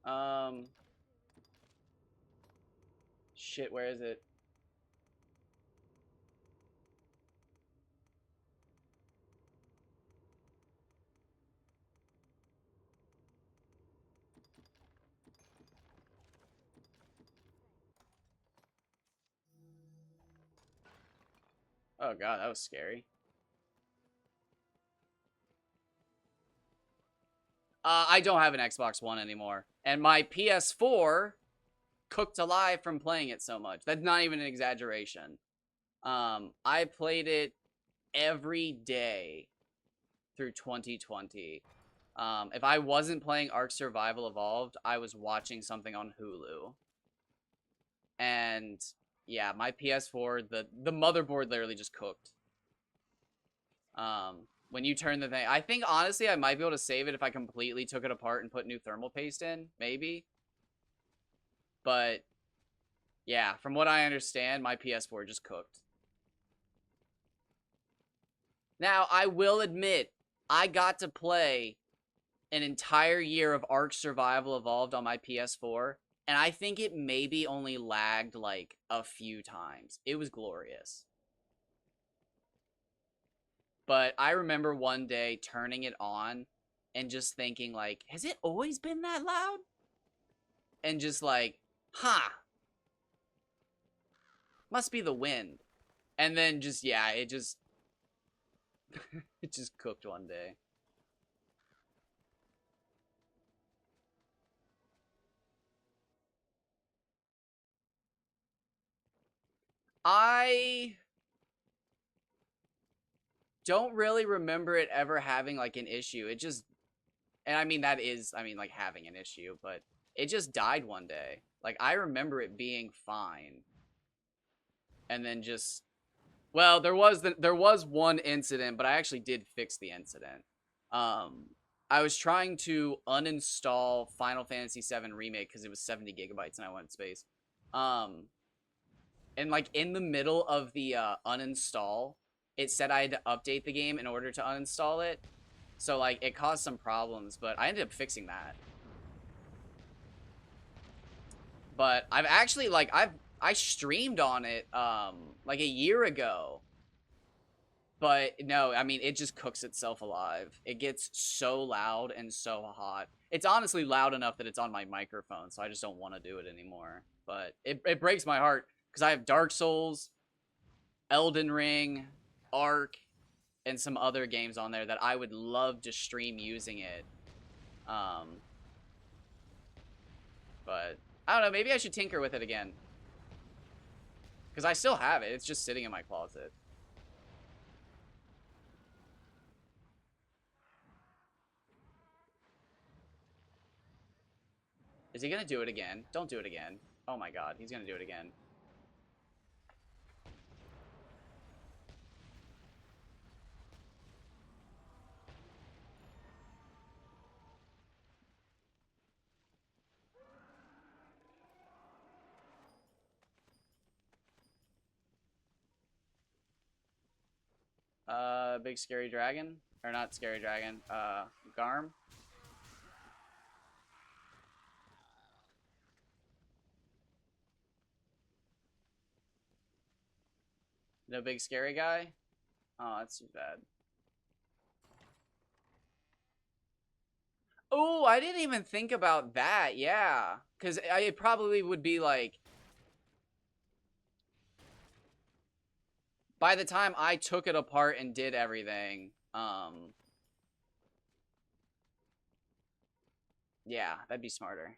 Um. Shit, where is it? Oh god, that was scary. I don't have an Xbox One anymore. And my PS4 cooked alive from playing it so much. That's not even an exaggeration. I played it every day through 2020. If I wasn't playing Ark Survival Evolved, I was watching something on Hulu. And yeah, my PS4, the motherboard literally just cooked. When you turn the thing, I think honestly I might be able to save it if I completely took it apart and put new thermal paste in, maybe. But yeah, from what I understand, my PS4 just cooked. Now, I will admit, I got to play an entire year of Ark Survival Evolved on my PS4, and I think it maybe only lagged like a few times. It was glorious. But I remember one day turning it on and just thinking like, has it always been that loud? And just like, huh. Must be the wind. And then just, yeah, it just it just cooked one day. I don't really remember it ever having like an issue. It just, and I mean that is, I mean like having an issue, but it just died one day. Like I remember it being fine. And then just, well, there was one incident, but I actually did fix the incident. I was trying to uninstall Final Fantasy VII Remake because it was 70 gigabytes and I wanted space. And like in the middle of the uninstall, it said I had to update the game in order to uninstall it. So like it caused some problems, but I ended up fixing that. But I've actually like I streamed on it like a year ago. But no, I mean it just cooks itself alive. It gets so loud and so hot. It's honestly loud enough that it's on my microphone, so I just don't want to do it anymore. But it breaks my heart because I have Dark Souls, Elden Ring, Ark, and some other games on there that I would love to stream using it. But I don't know, maybe I should tinker with it again. Because I still have it. It's just sitting in my closet. Is he gonna do it again? Don't do it again. Oh my god, he's gonna do it again. Big scary dragon? Or not scary dragon, Garm? No big scary guy? Oh, that's too bad. Oh, I didn't even think about that, yeah. Because it probably would be like... By the time I took it apart and did everything, yeah, that'd be smarter.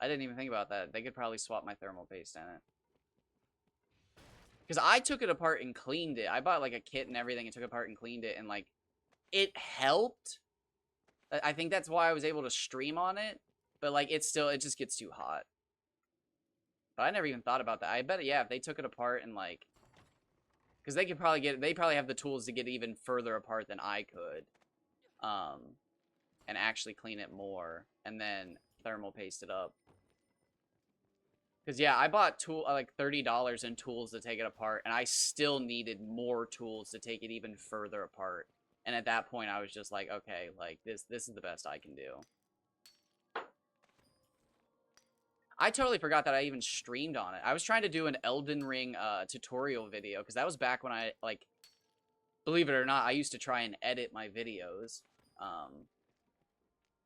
I didn't even think about that. They could probably swap my thermal paste in it. Because I took it apart and cleaned it. I bought like a kit and everything and took it apart and cleaned it. And like, it helped. I think that's why I was able to stream on it. But like, it just gets too hot. But I never even thought about that. I bet, yeah, if they took it apart and like... Because they probably have the tools to get even further apart than I could. And actually clean it more. And then thermal paste it up. Because, yeah, I bought like $30 in tools to take it apart, and I still needed more tools to take it even further apart. And at that point, I was just like, okay, like, this is the best I can do. I totally forgot that I even streamed on it. I was trying to do an Elden Ring tutorial video, because that was back when I, like, believe it or not, I used to try and edit my videos.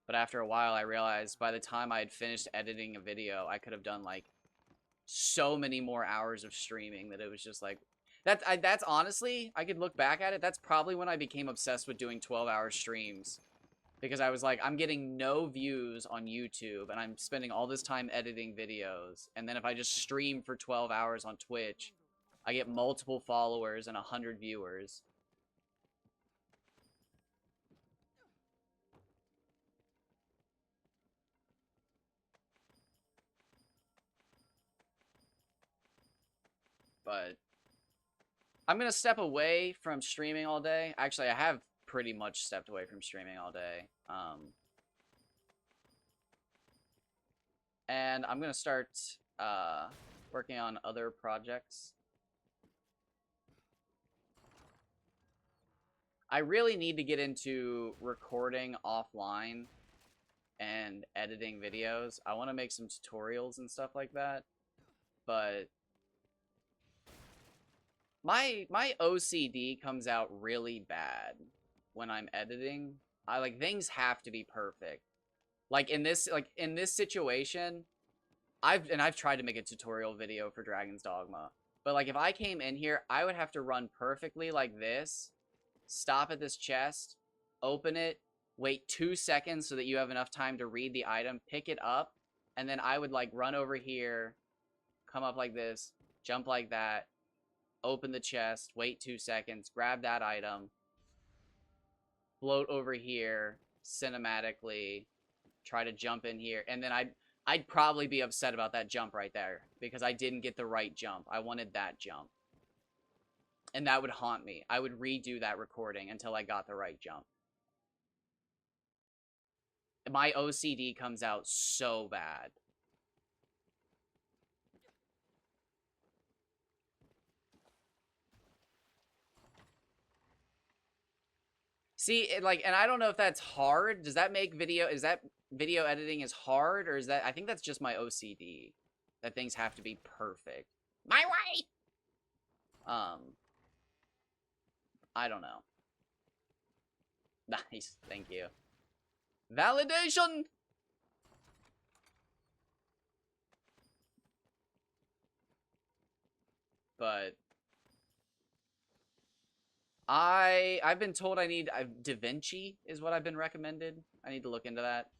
But after a while, I realized by the time I had finished editing a video, I could have done, like, so many more hours of streaming that it was just like that's honestly, I could look back at it, that's probably when I became obsessed with doing 12-hour streams, because I was like, I'm getting no views on YouTube and I'm spending all this time editing videos, and then if I just stream for 12 hours on Twitch, I get multiple followers and 100 viewers. But I'm going to step away from streaming all day. Actually, I have pretty much stepped away from streaming all day. And I'm going to start working on other projects. I really need to get into recording offline and editing videos. I want to make some tutorials and stuff like that. But my OCD comes out really bad when I'm editing. Things have to be perfect. Like in this situation, I've tried to make a tutorial video for Dragon's Dogma. But like if I came in here, I would have to run perfectly like this, stop at this chest, open it, wait 2 seconds so that you have enough time to read the item, pick it up, and then I would like run over here, come up like this, jump like that, open the chest, wait 2 seconds, grab that item, float over here cinematically, try to jump in here, and then I'd probably be upset about that jump right there because I didn't get the right jump. I wanted that jump. And that would haunt me. I would redo that recording until I got the right jump. My OCD comes out so bad. See, and I don't know if that's hard. Does that make video, is that video editing is hard, or is that, I think that's just my OCD. That things have to be perfect. My way! I don't know. Nice, thank you. Validation! But I've been told I need Da Vinci is what I've been recommended. I need to look into that.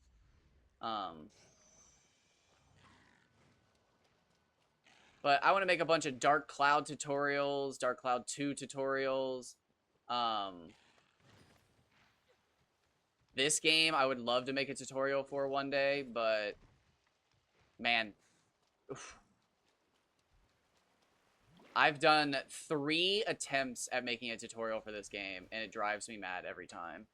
But I want to make a bunch of Dark Cloud tutorials, Dark Cloud 2 tutorials. This game I would love to make a tutorial for one day, but man, oof. I've done 3 attempts at making a tutorial for this game, and it drives me mad every time.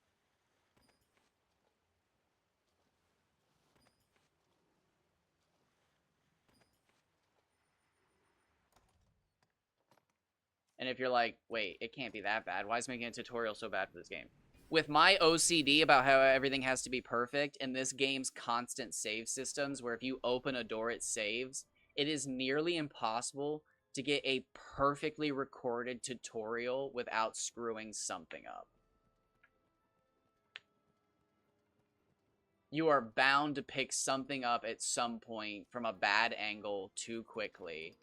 And if you're like, wait, it can't be that bad. Why is making a tutorial so bad for this game? With my OCD about how everything has to be perfect, and this game's constant save systems, where if you open a door, it saves, it is nearly impossible to get a perfectly recorded tutorial without screwing something up. You are bound to pick something up at some point from a bad angle too quickly,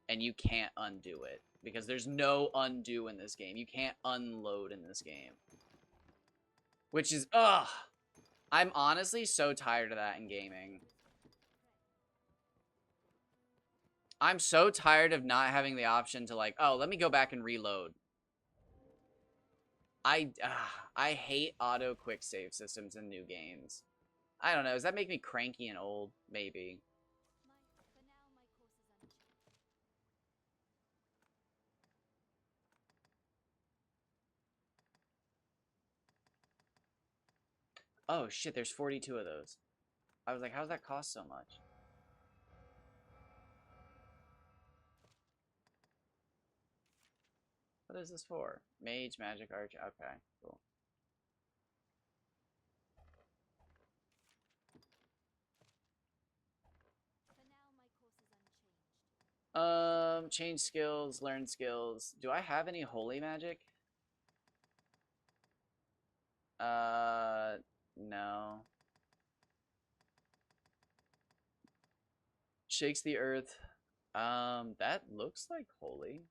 and you can't undo it. Because there's no undo in this game. You can't unload in this game. Which is, ugh. I'm honestly so tired of that in gaming. I'm so tired of not having the option to like, oh, let me go back and reload. I hate auto quick save systems in new games. I don't know. Does that make me cranky and old? Maybe. Oh shit, there's 42 of those. I was like, how does that cost so much? What is this for? Mage, magic, arch. Okay, cool. Change skills, learn skills. Do I have any holy magic? No. Shakes the earth. That looks like holy.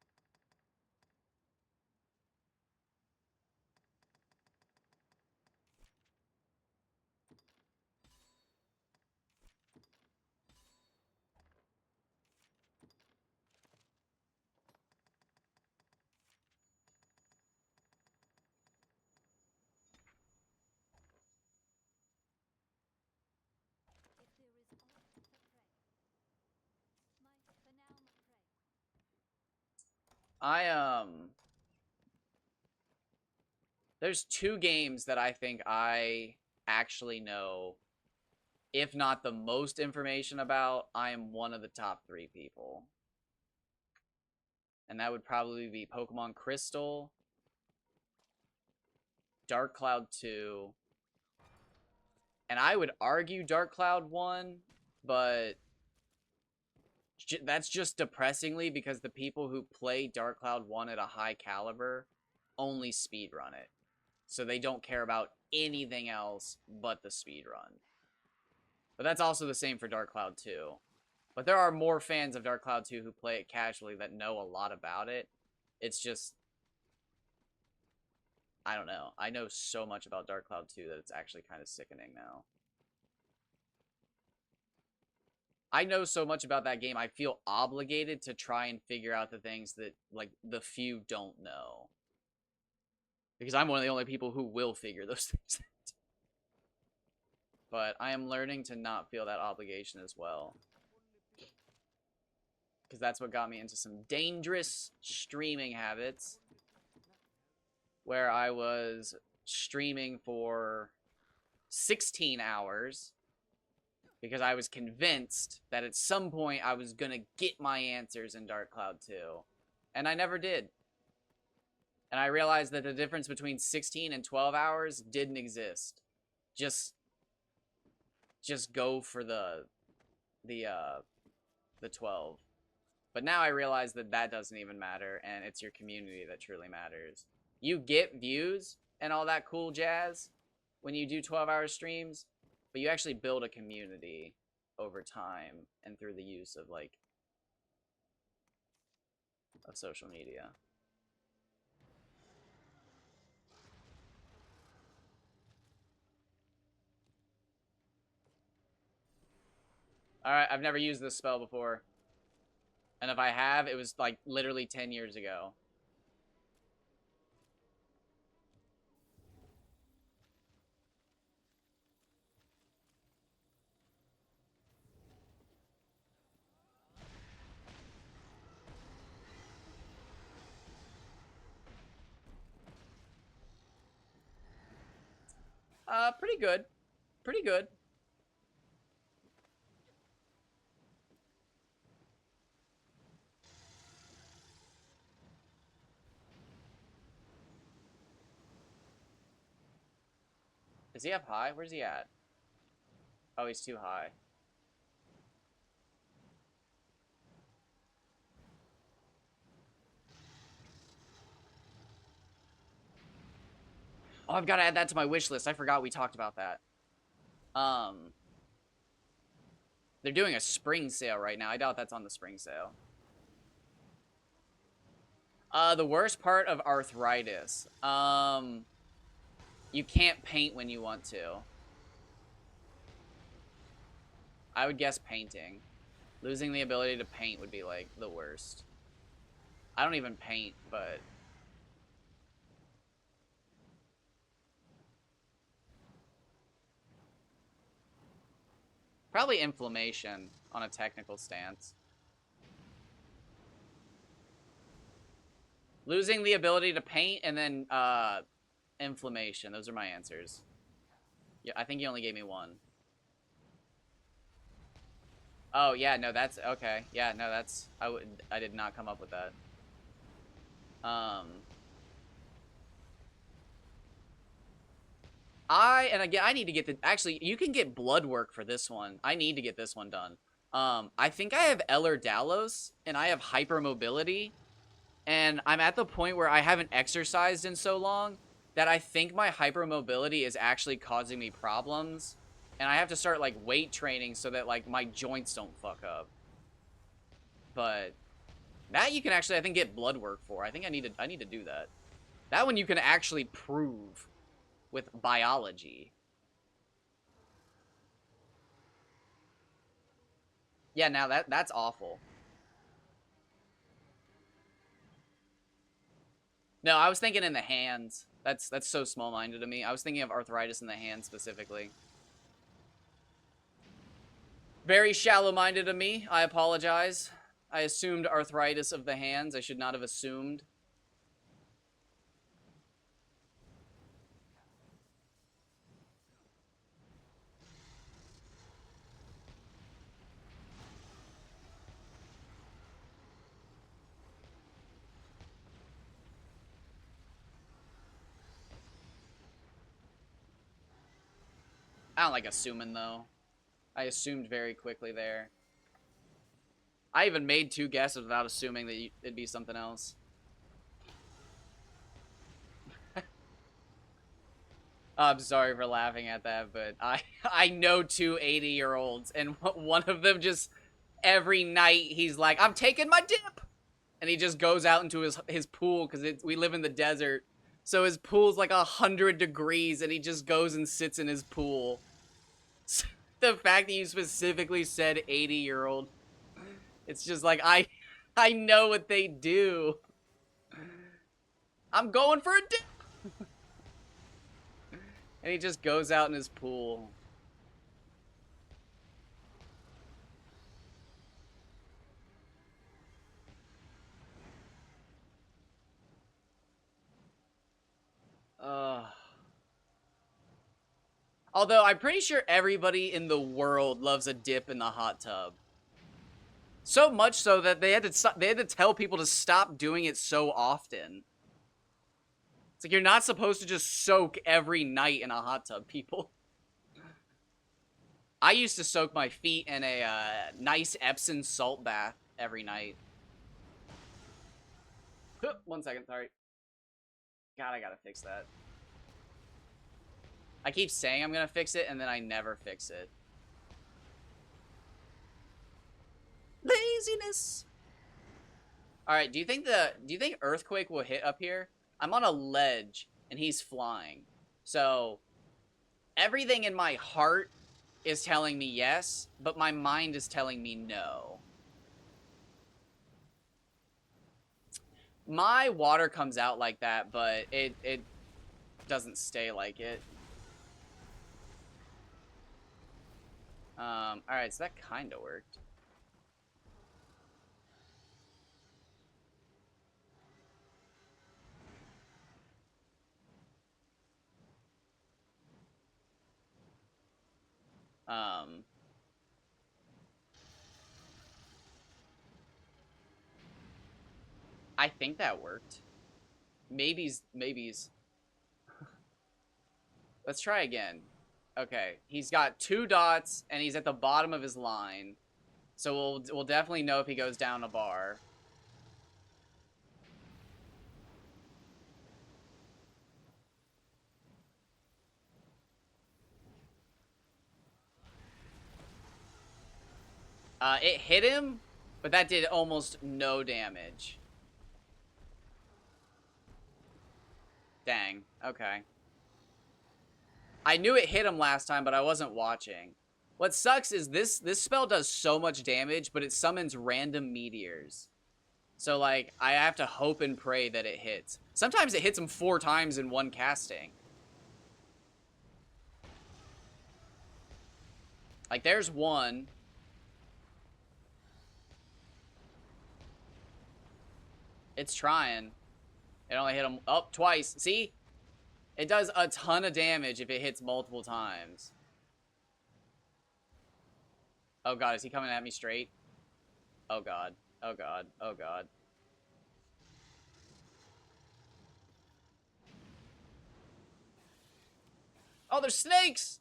There's 2 games that I think I actually know, if not the most information about. I am one of the top 3 people. And that would probably be Pokemon Crystal, Dark Cloud 2, and I would argue Dark Cloud 1, but that's just depressingly because the people who play Dark Cloud 1 at a high caliber only speedrun it. So they don't care about anything else but the speedrun. But that's also the same for Dark Cloud 2. But there are more fans of Dark Cloud 2 who play it casually that know a lot about it. It's just, I don't know. I know so much about Dark Cloud 2 that it's actually kind of sickening now. I know so much about that game, I feel obligated to try and figure out the things that, like, the few don't know. Because I'm one of the only people who will figure those things out. But I am learning to not feel that obligation as well. Because that's what got me into some dangerous streaming habits. Where I was streaming for 16 hours. Because I was convinced that at some point I was going to get my answers in Dark Cloud 2. And I never did. And I realized that the difference between 16 and 12 hours didn't exist. Just go for the 12. But now I realize that that doesn't even matter, and it's your community that truly matters. You get views and all that cool jazz when you do 12-hour streams, but you actually build a community over time and through the use of, like, of social media. Alright, I've never used this spell before. And if I have, it was, like, literally 10 years ago. Pretty good. Pretty good. Does he up high? Where's he at? Oh, he's too high. Oh, I've got to add that to my wish list. I forgot we talked about that. They're doing a spring sale right now. I doubt that's on the spring sale. The worst part of arthritis. You can't paint when you want to. I would guess painting. Losing the ability to paint would be, like, the worst. I don't even paint, but... Probably inflammation on a technical stance. Losing the ability to paint and then inflammation. Those are my answers. Yeah, I think you only gave me one. Oh, yeah, no, that's okay. Yeah, no, that's I did not come up with that. And again, I need to get the... Actually, you can get blood work for this one. I need to get this one done. I think I have Ehlers-Danlos, and I have hypermobility. And I'm at the point where I haven't exercised in so long that I think my hypermobility is actually causing me problems. And I have to start, like, weight training so that, like, my joints don't fuck up. But that you can actually, I think, get blood work for. I think I need to do that. That one you can actually prove with biology. Yeah, now that's awful. No, I was thinking in the hands. That's so small-minded to me. I was thinking of arthritis in the hands specifically. Very shallow-minded of me. I apologize. I assumed arthritis of the hands. I should not have assumed. I don't like assuming, though. I assumed very quickly there. I even made 2 guesses without assuming that it'd be something else. I'm sorry for laughing at that, but I know 2 80-year-olds, and one of them just, every night, he's like, I'm taking my dip! And he just goes out into his pool, because we live in the desert, so his pool's like 100 degrees, and he just goes and sits in his pool. The fact that you specifically said 80-year-old, it's just like, I know what they do. I'm going for a dip! And he just goes out in his pool. Although, I'm pretty sure everybody in the world loves a dip in the hot tub. So much so that they had to tell people to stop doing it so often. It's like, you're not supposed to just soak every night in a hot tub, people. I used to soak my feet in a nice Epsom salt bath every night. 1 second, sorry. God, I gotta fix that. I keep saying I'm gonna fix it, and then I never fix it. Laziness! Alright, do you think Earthquake will hit up here? I'm on a ledge, and he's flying. So, everything in my heart is telling me yes, but my mind is telling me no. My water comes out like that, but it doesn't stay like it. Alright, so that kinda worked. I think that worked. Maybes. Let's try again. Okay, he's got 2 dots, and he's at the bottom of his line. So we'll definitely know if he goes down a bar. It hit him, but that did almost no damage. Dang, okay. I knew it hit him last time, but I wasn't watching. What sucks is this spell does so much damage, but it summons random meteors. So, like, I have to hope and pray that it hits. Sometimes it hits him 4 times in one casting. Like, there's one. It's trying. It only hit him, oh, twice. See? It does a ton of damage if it hits multiple times. Oh god, is he coming at me straight? Oh god. Oh god. Oh god. Oh, there's snakes!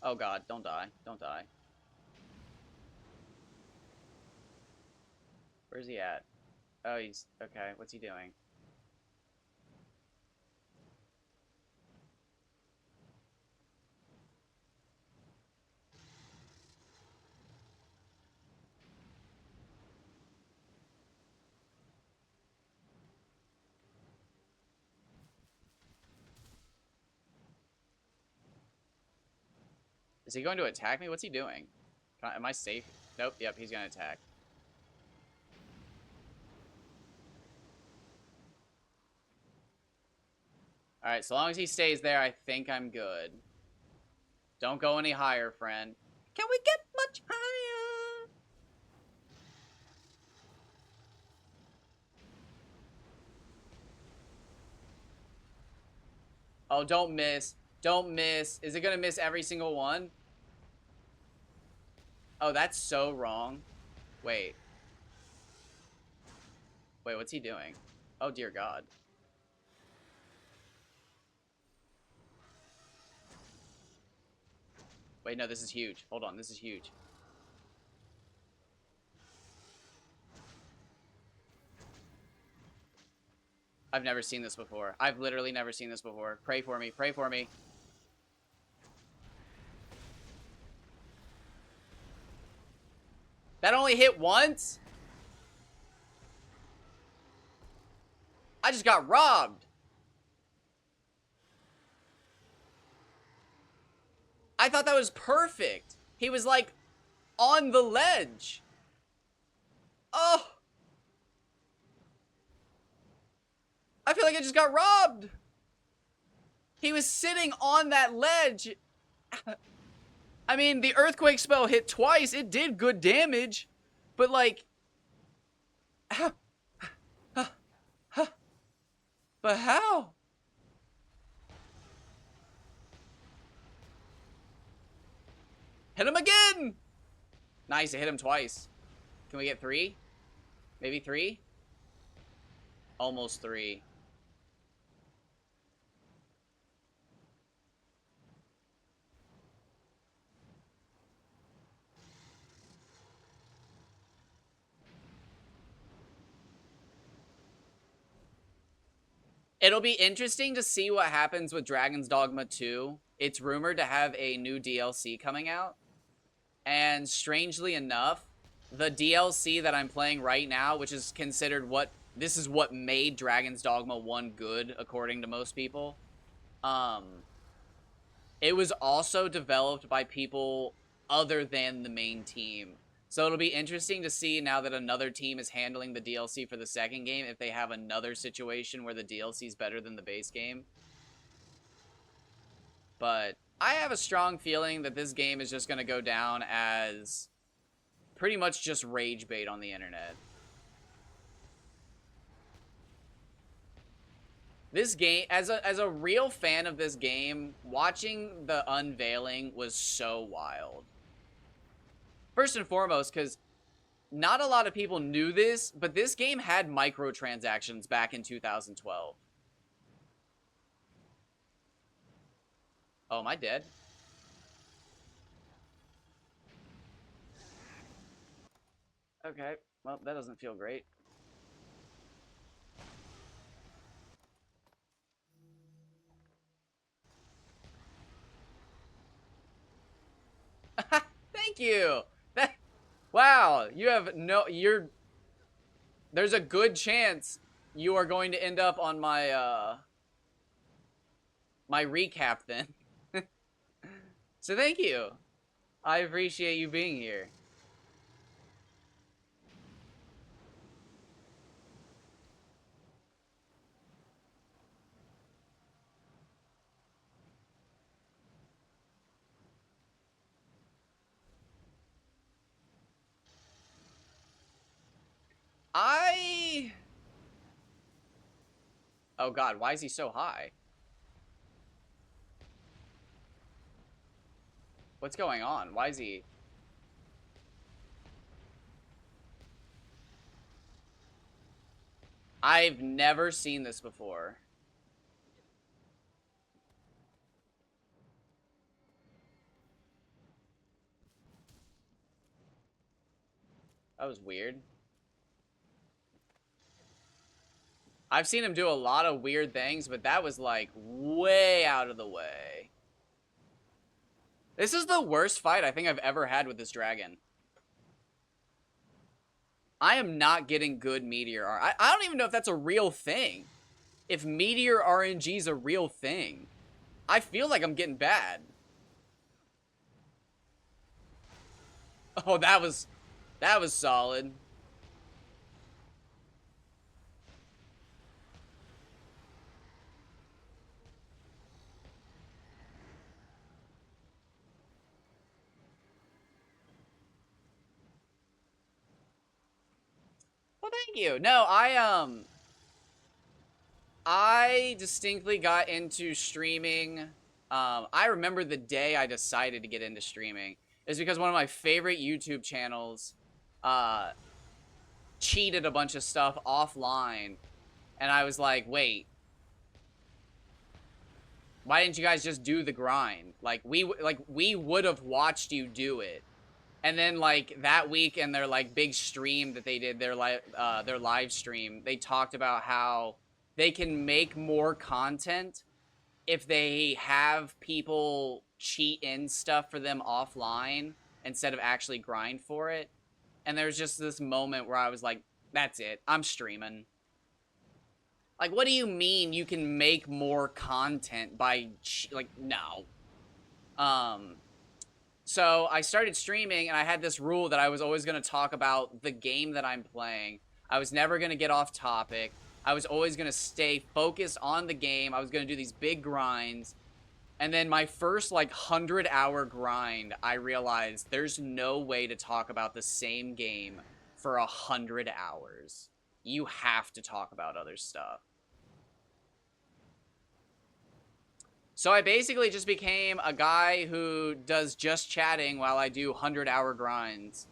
Oh god, don't die. Don't die. Where's he at? Oh, he's... Okay, what's he doing? Is he going to attack me? What's he doing? Am I safe? Nope, yep, he's gonna attack. Alright, so long as he stays there, I think I'm good. Don't go any higher, friend. Can we get much higher? Oh, don't miss. Don't miss. Is it gonna miss every single one? Oh, that's so wrong. Wait. Wait, what's he doing? Oh, dear God. Wait, no, this is huge. Hold on, this is huge. I've never seen this before. I've literally never seen this before. Pray for me. Pray for me. That only hit once? I just got robbed. I thought that was perfect. He was like on the ledge. Oh. I feel like I just got robbed. He was sitting on that ledge. I mean, the earthquake spell hit twice. It did good damage. But like... But how? Hit him again! Nice, it hit him twice. Can we get 3? Maybe 3? Almost 3. It'll be interesting to see what happens with Dragon's Dogma 2. It's rumored to have a new DLC coming out. And strangely enough, the DLC that I'm playing right now, which is considered this is what made Dragon's Dogma 1 good, according to most people. It was also developed by people other than the main team. So it'll be interesting to see now that another team is handling the DLC for the second game, if they have another situation where the DLC is better than the base game. But I have a strong feeling that this game is just going to go down as pretty much just rage bait on the internet. This game, as a real fan of this game, watching the unveiling was so wild. First and foremost, because not a lot of people knew this, but this game had microtransactions back in 2012. Oh, am I dead? Okay, well, that doesn't feel great. Thank you! Wow, you have there's a good chance you are going to end up on my, my recap then. So thank you. I appreciate you being here. Oh God, why is he so high? What's going on? Why is he... I've never seen this before. That was weird. I've seen him do a lot of weird things, but that was, like, way out of the way. This is the worst fight I think I've ever had with this dragon. I am not getting good Meteor R. I don't even know if that's a real thing. If Meteor RNG is a real thing. I feel like I'm getting bad. Oh, that was solid. Well, thank you. No, I distinctly got into streaming. I remember the day I decided to get into streaming is because one of my favorite YouTube channels, uh, cheated a bunch of stuff offline, and I was like, wait, why didn't you guys just do the grind? Like we would have watched you do it. And then like that week in their like big stream that they did, their live stream, they talked about how they can make more content if they have people cheat in stuff for them offline instead of actually grind for it. And there's just this moment where I was like, that's it. I'm streaming. Like, what do you mean you can make more content by, like, no. So I started streaming, and I had this rule that I was always going to talk about the game that I'm playing. I was never going to get off topic. I was always going to stay focused on the game. I was going to do these big grinds. And then my first, like, 100-hour grind, I realized there's no way to talk about the same game for 100 hours. You have to talk about other stuff. So I basically just became a guy who does just chatting while I do 100-hour grinds.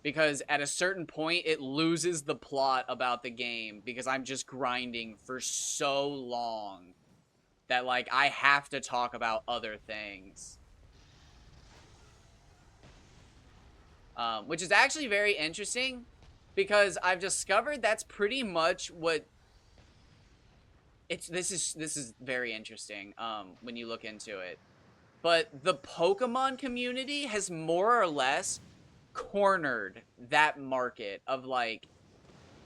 Because at a certain point, it loses the plot about the game because I'm just grinding for so long that, like, I have to talk about other things. Which is actually very interesting because I've discovered that's pretty much what... This is very interesting when you look into it. But the Pokemon community has more or less cornered that market of like,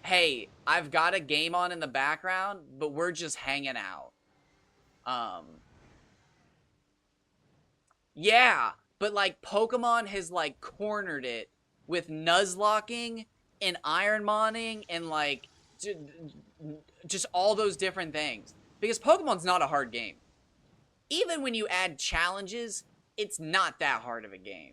hey, I've got a game on in the background, but we're just hanging out. Yeah, but like Pokemon has like cornered it with Nuzlocking and Ironmoning and like just all those different things. Because Pokemon's not a hard game. Even when you add challenges, it's not that hard of a game.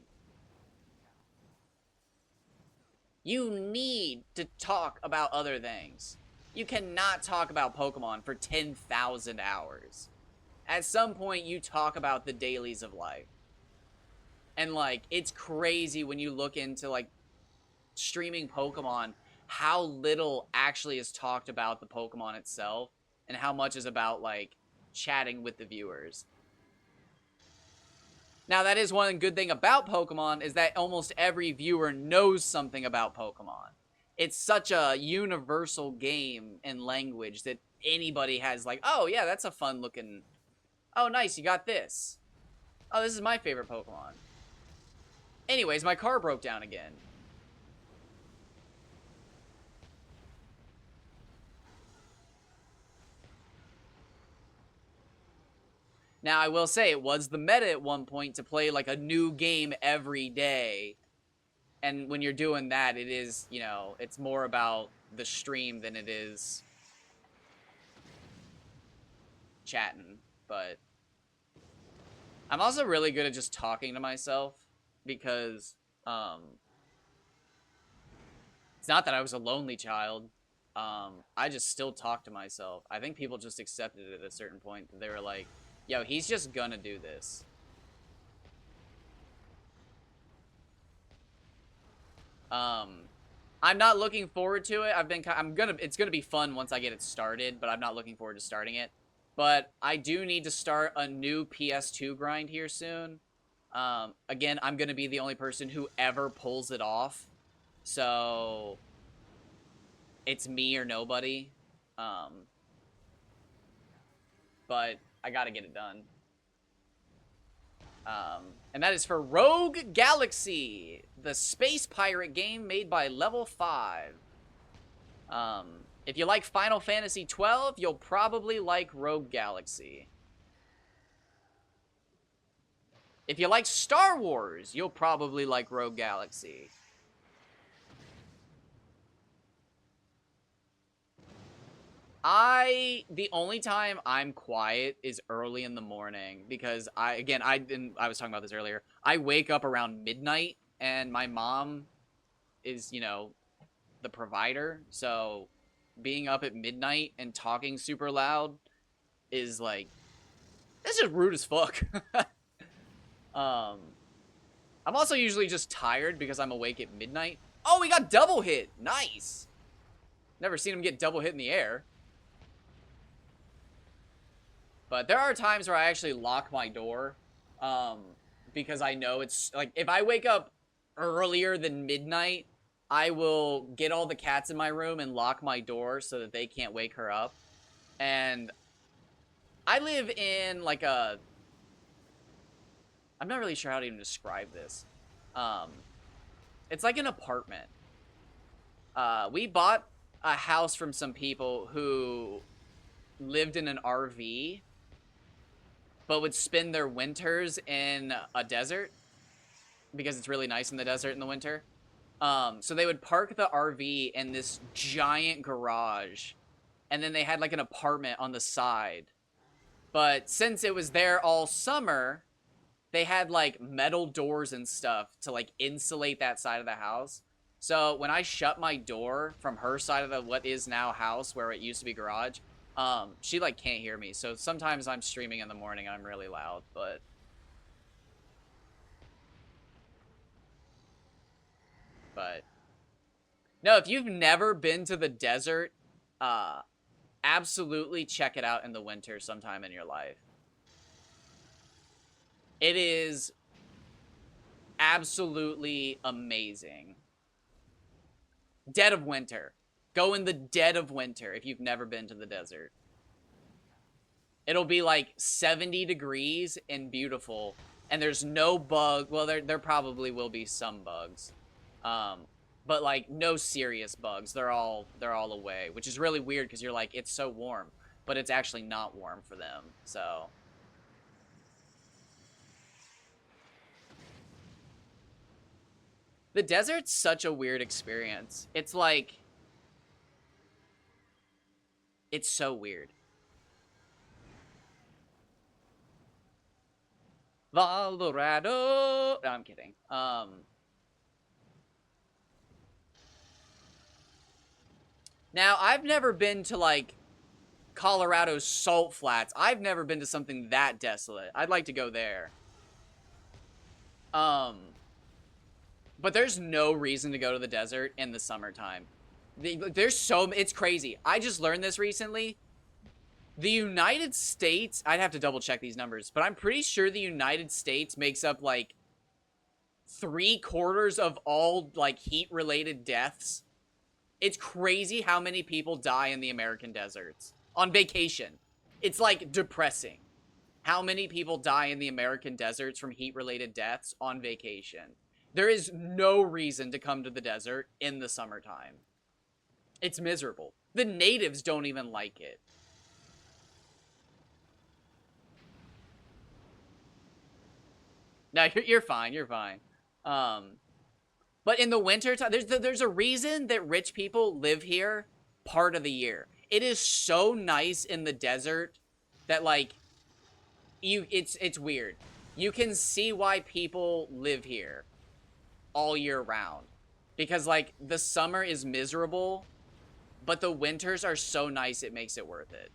You need to talk about other things. You cannot talk about Pokemon for 10,000 hours. At some point, you talk about the dailies of life. And, like, it's crazy when you look into, like, streaming Pokemon, how little actually is talked about the Pokemon itself, and how much is about, like, chatting with the viewers. Now, that is one good thing about Pokemon, is that almost every viewer knows something about Pokemon. It's such a universal game and language that anybody has, like, oh, yeah, that's a fun-looking... Oh, nice, you got this. Oh, this is my favorite Pokemon. Anyways, my car broke down again. Now, I will say, it was the meta at one point to play, like, a new game every day. And when you're doing that, it is, you know, it's more about the stream than it is chatting. But I'm also really good at just talking to myself because, it's not that I was a lonely child. I just still talk to myself. I think people just accepted it at a certain point. They were like, yo, he's just gonna do this. I'm not looking forward to it. It's gonna be fun once I get it started, but I'm not looking forward to starting it. But I do need to start a new PS2 grind here soon. Again, I'm gonna be the only person who ever pulls it off. So it's me or nobody. But I gotta get it done. And that is for Rogue Galaxy, the space pirate game made by Level 5. If you like Final Fantasy XII, you'll probably like Rogue Galaxy. If you like Star Wars, you'll probably like Rogue Galaxy. The only time I'm quiet is early in the morning because I was talking about this earlier. I wake up around midnight and my mom is, you know, the provider, so being up at midnight and talking super loud is like, that's just rude as fuck. I'm also usually just tired because I'm awake at midnight. Oh, we got double hit. Nice. Never seen him get double hit in the air. But there are times where I actually lock my door, because I know it's, like, if I wake up earlier than midnight, I will get all the cats in my room and lock my door so that they can't wake her up. And I live in, like, I'm not really sure how to even describe this. It's like an apartment. We bought a house from some people who lived in an RV, but would spend their winters in a desert because it's really nice in the desert in the winter. So they would park the RV in this giant garage, and then they had like an apartment on the side. But since it was there all summer, they had like metal doors and stuff to like insulate that side of the house. So when I shut my door from her side of the what is now house where it used to be garage, she like can't hear me. So sometimes I'm streaming in the morning and I'm really loud, but no, if you've never been to the desert, absolutely check it out in the winter sometime in your life. It is absolutely amazing. Dead of winter. Go in the dead of winter if you've never been to the desert. It'll be like 70 degrees and beautiful, and there's no bug. Well, there probably will be some bugs, but like no serious bugs. They're all away, which is really weird because you're like, it's so warm, but it's actually not warm for them. So the desert's such a weird experience. It's like, it's so weird. Valorado. No, I'm kidding. Now, I've never been to, like, Colorado's Salt Flats. I've never been to something that desolate. I'd like to go there. But there's no reason to go to the desert in the summertime. It's crazy. I just learned this recently. The United States, I'd have to double check these numbers, but I'm pretty sure the United States makes up, like, 3/4 of all, like, heat-related deaths. It's crazy how many people die in the American deserts on vacation. It's, like, depressing how many people die in the American deserts from heat-related deaths on vacation. There is no reason to come to the desert in the summertime. It's miserable. The natives don't even like it. No, you're fine. You're fine. But in the winter time, there's a reason that rich people live here part of the year. It is so nice in the desert that like it's weird. You can see why people live here all year round because like the summer is miserable, but the winters are so nice it makes it worth it.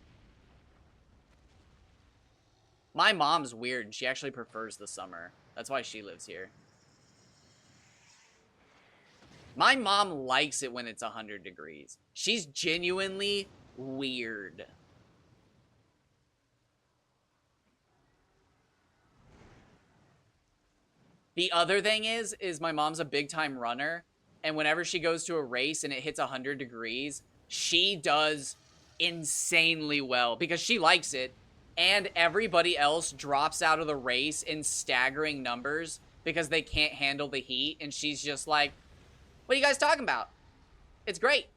My mom's weird. She actually prefers the summer. That's why she lives here. My mom likes it when it's 100 degrees. She's genuinely weird. The other thing is my mom's a big-time runner, and whenever she goes to a race and it hits 100 degrees, she does insanely well because she likes it, and everybody else drops out of the race in staggering numbers because they can't handle the heat, and she's just like, what are you guys talking about? It's great.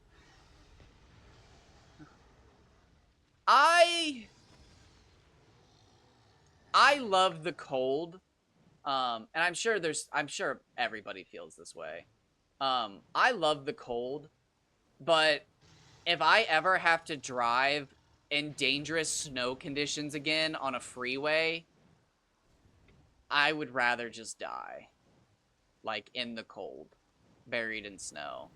I love the cold. And I'm sure everybody feels this way. I love the cold, but if I ever have to drive in dangerous snow conditions again on a freeway, I would rather just die. Like, in the cold. Buried in snow.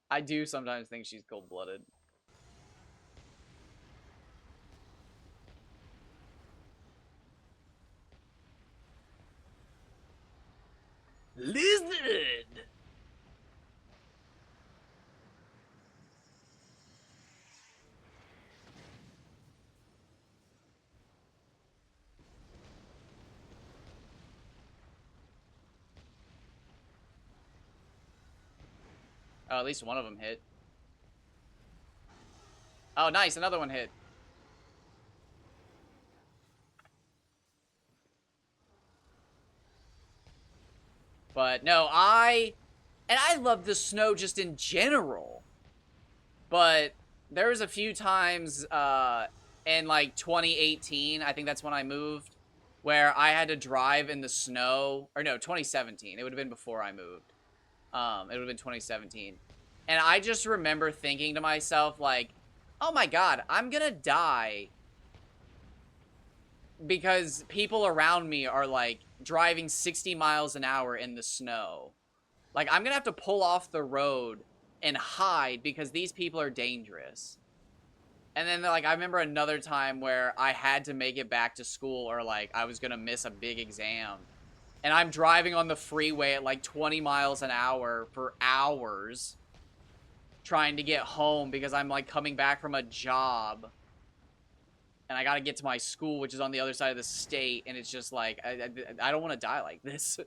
I do sometimes think she's cold-blooded. Lizard! Oh, at least one of them hit. Oh, nice. Another one hit. But no, I love the snow just in general. But there was a few times in like 2018, I think that's when I moved, where I had to drive in the snow. Or no, 2017. It would have been before I moved. It would have been 2017. And I just remember thinking to myself, like, oh my god, I'm gonna die because people around me are, like, driving 60 miles an hour in the snow. Like, I'm gonna have to pull off the road and hide because these people are dangerous. And then, like, I remember another time where I had to make it back to school, or, like, I was gonna miss a big exam. And I'm driving on the freeway at, like, 20 miles an hour for hours trying to get home because I'm, like, coming back from a job. And I gotta get to my school, which is on the other side of the state. And it's just, like, I don't want to die like this.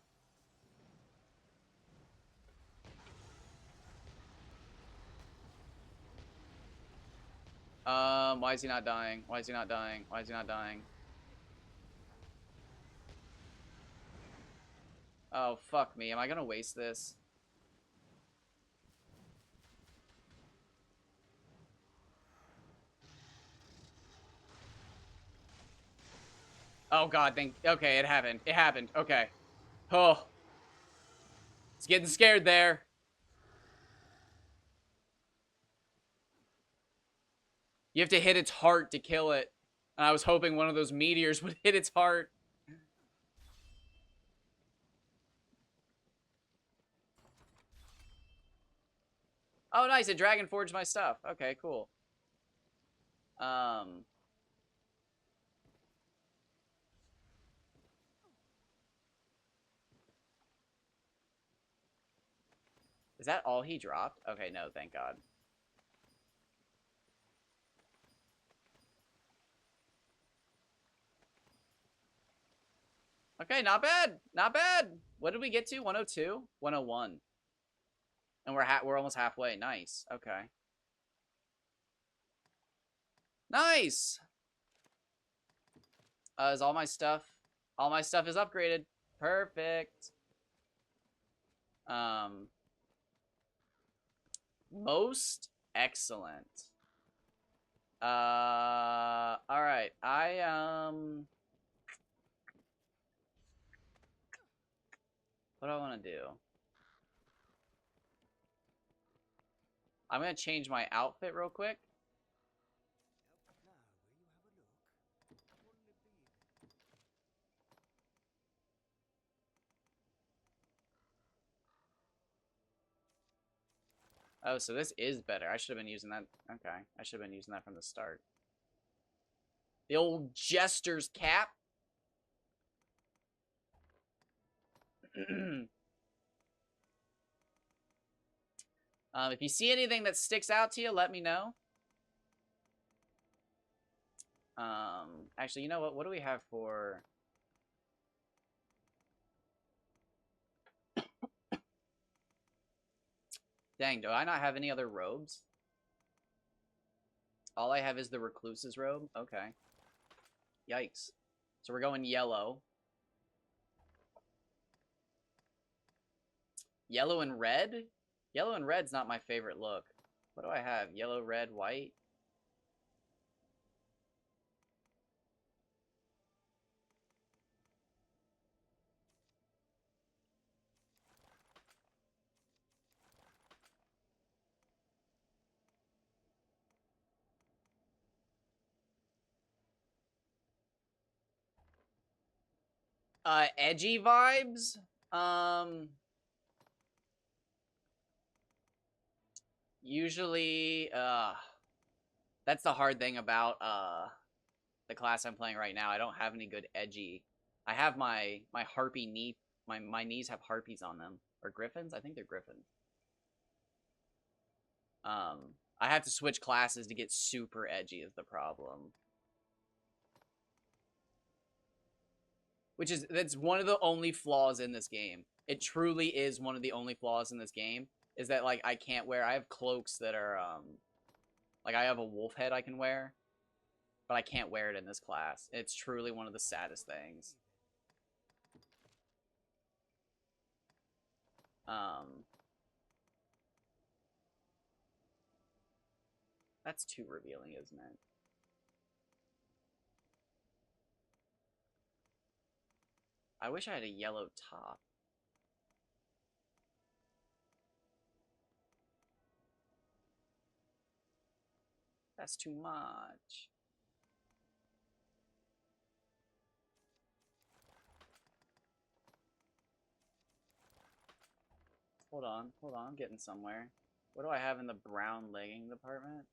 Why is he not dying? Why is he not dying? Why is he not dying? Oh, fuck me. Am I gonna waste this? Oh, God, okay, it happened. It happened. Okay. Oh. It's getting scared there. You have to hit its heart to kill it. And I was hoping one of those meteors would hit its heart. Oh, nice. It dragon forged my stuff. Okay, cool. Is that all he dropped? Okay, no, thank God. Okay, not bad. Not bad. What did we get to? 102? 101. And we're almost halfway. Nice. Okay. Nice. Is all my stuff is upgraded. Perfect. Most excellent. All right. What do I want to do? I'm gonna change my outfit real quick. Oh, so this is better. I should have been using that. Okay. I should have been using that from the start. The old Jester's cap. If you see anything that sticks out to you, let me know. Actually, you know what? What do we have for... Dang, do I not have any other robes? All I have is the recluse's robe? Okay. Yikes. So we're going yellow. Yellow and red? Yellow and red's not my favorite look. What do I have? Yellow, red, white? Edgy vibes? Usually, that's the hard thing about the class I'm playing right now. I don't have any good edgy. I have my harpy knee. My knees have harpies on them, or griffins. I think they're griffins. I have to switch classes to get super edgy is the problem. That's one of the only flaws in this game. It truly is one of the only flaws in this game. Is that like I have cloaks that are like I have a wolf head I can wear, but I can't wear it in this class. It's truly one of the saddest things. That's too revealing, isn't it? I wish I had a yellow top. That's too much. Hold on, I'm getting somewhere. What do I have in the brown legging department?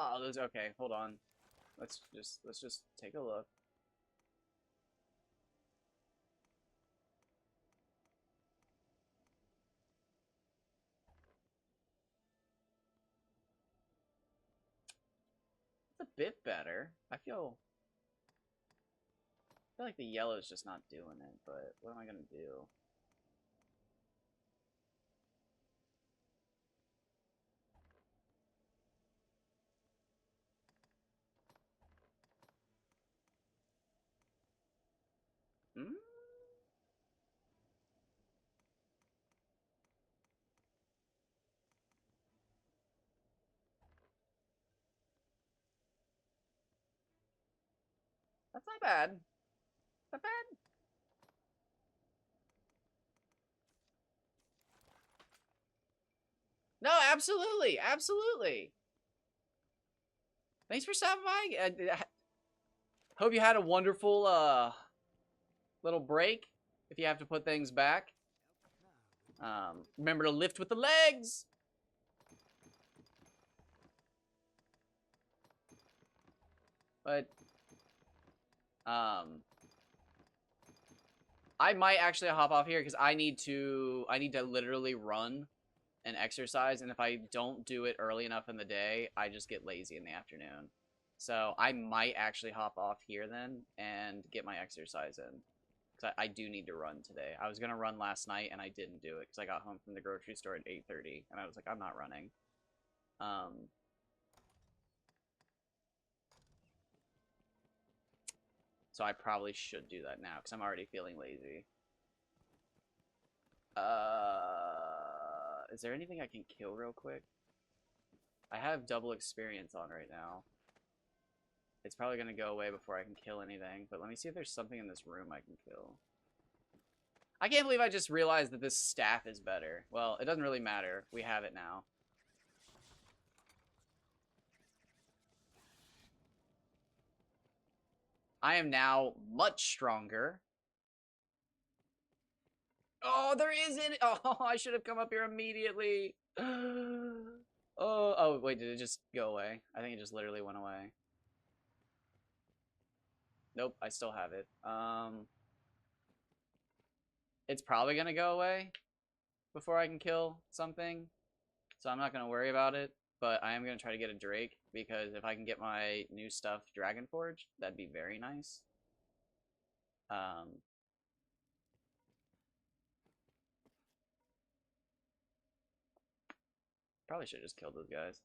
Oh, those okay, hold on. Let's just take a look. It's a bit better. I feel like the yellow is just not doing it, but what am I gonna do? Hmm? That's not bad. Not bad. No, absolutely, absolutely. Thanks for stopping by. Hope you had a wonderful little break. If you have to put things back, remember to lift with the legs. But I might actually hop off here because I need to literally run and exercise, and if I don't do it early enough in the day, I just get lazy in the afternoon. So I might actually hop off here then and get my exercise in. Because I do need to run today. I was going to run last night, and I didn't do it because I got home from the grocery store at 8:30, and I was like, I'm not running. So I probably should do that now because I'm already feeling lazy. Is there anything I can kill real quick? I have double experience on right now. It's probably going to go away before I can kill anything, but let me see if there's something in this room I can kill. I can't believe I just realized that this staff is better. Well, it doesn't really matter. We have it now. I am now much stronger. Oh, there isn't. Oh, I should have come up here immediately. Oh, wait, did it just go away? I think it just literally went away. Nope, I still have it. It's probably gonna go away before I can kill something, so I'm not gonna worry about it. But I am gonna try to get a Drake because if I can get my new stuff Dragon Forge, that'd be very nice. Probably should have just killed those guys.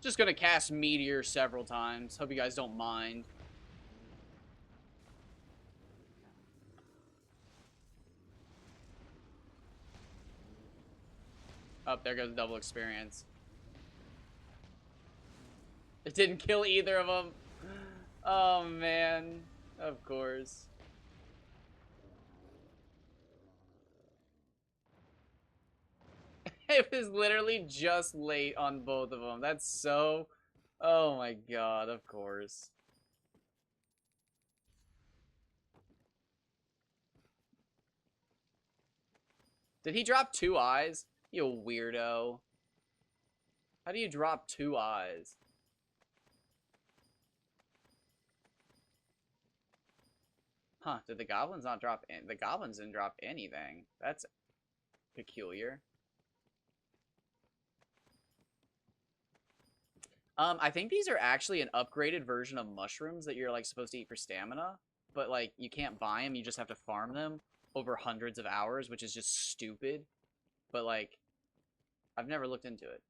Just gonna cast Meteor several times. Hope you guys don't mind. Oh, there goes double experience. It didn't kill either of them. Oh, man. Of course. It was literally just late on both of them. That's so... Oh my god, of course. Did he drop 2 eyes? You weirdo. How do you drop 2 eyes? Huh, did the goblins not drop... The goblins didn't drop anything. That's peculiar. I think these are actually an upgraded version of mushrooms that you're, like, supposed to eat for stamina. But, like, you can't buy them. You just have to farm them over hundreds of hours, which is just stupid. But, like, I've never looked into it.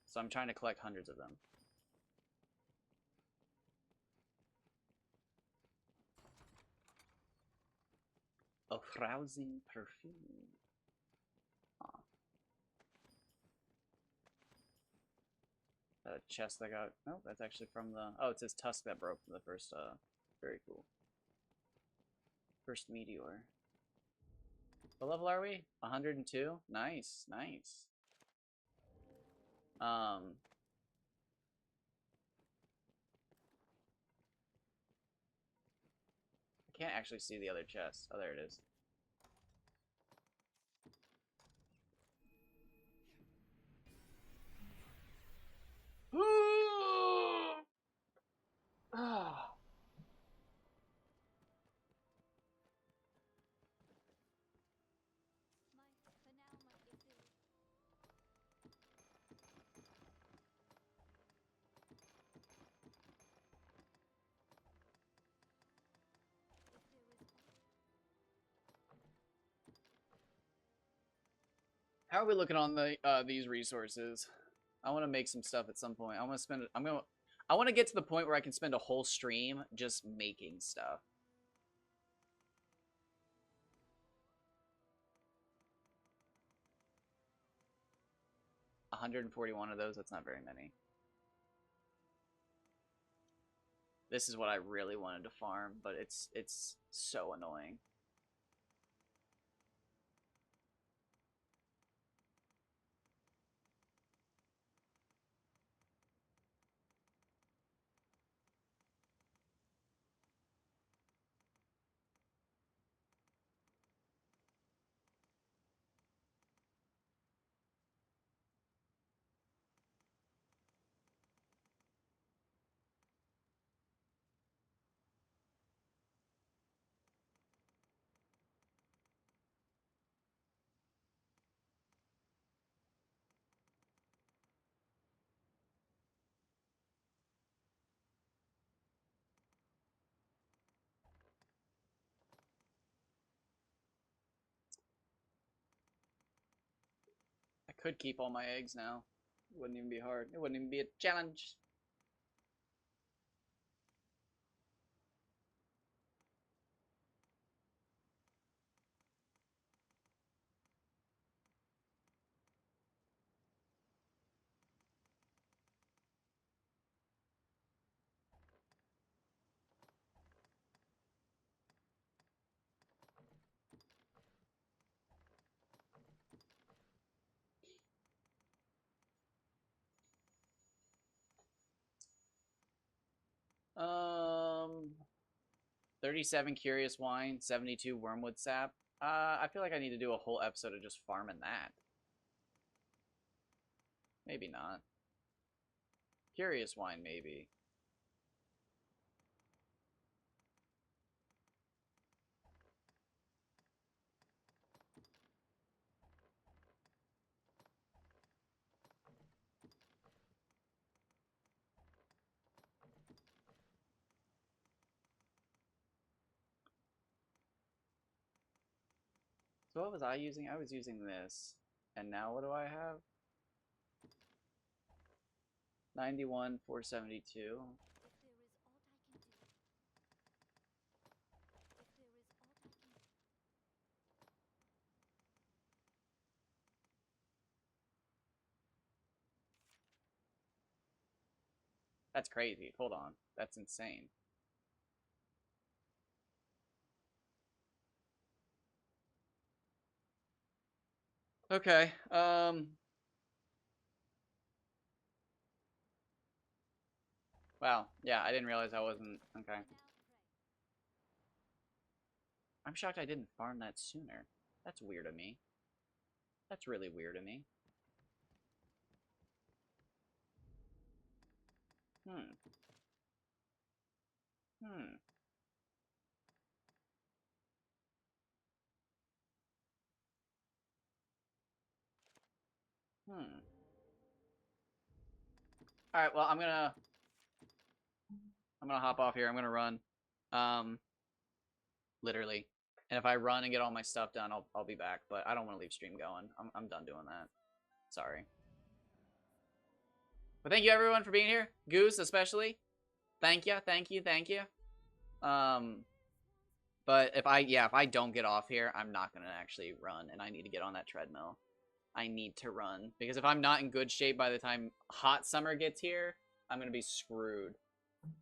So I'm trying to collect hundreds of them. A rousing perfume. Huh. A chest that got... Oh, that's actually from the... Oh, it's his tusk that broke from the first, Very cool. First meteor. What level are we? 102? Nice, nice. I can't actually see the other chest. Oh, there it is. How are we looking on the these resources? I want to make some stuff at some point. I want to spend. I want to get to the point where I can spend a whole stream just making stuff. $141 of those. That's not very many. This is what I really wanted to farm, but it's so annoying. I could keep all my eggs now. It wouldn't even be hard. It wouldn't even be a challenge. Um, 37 curious wine, 72 wormwood sap. I feel like I need to do a whole episode of just farming that. Maybe not. Curious wine, maybe. So what was I using? I was using this. And now what do I have? 91, 472. That's crazy. Hold on. That's insane. Okay. Wow. Yeah, I didn't realize I wasn't. Okay. I'm shocked I didn't farm that sooner. That's weird of me. That's really weird of me. Hmm. Hmm. Hmm. Alright, well, I'm gonna hop off here. I'm gonna run. Um, literally. And if I run and get all my stuff done, I'll be back. But I don't want to leave stream going. I'm done doing that. Sorry. But thank you everyone for being here. Goose especially. Thank you, thank you, thank you. But if I don't get off here, I'm not gonna actually run, and I need to get on that treadmill. I need to run because if I'm not in good shape by the time hot summer gets here, I'm gonna be screwed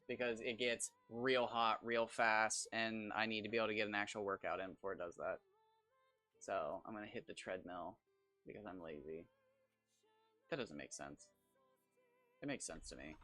because it gets real hot real fast, and I need to be able to get an actual workout in before it does that. So I'm gonna hit the treadmill because I'm lazy. That doesn't make sense. It makes sense to me.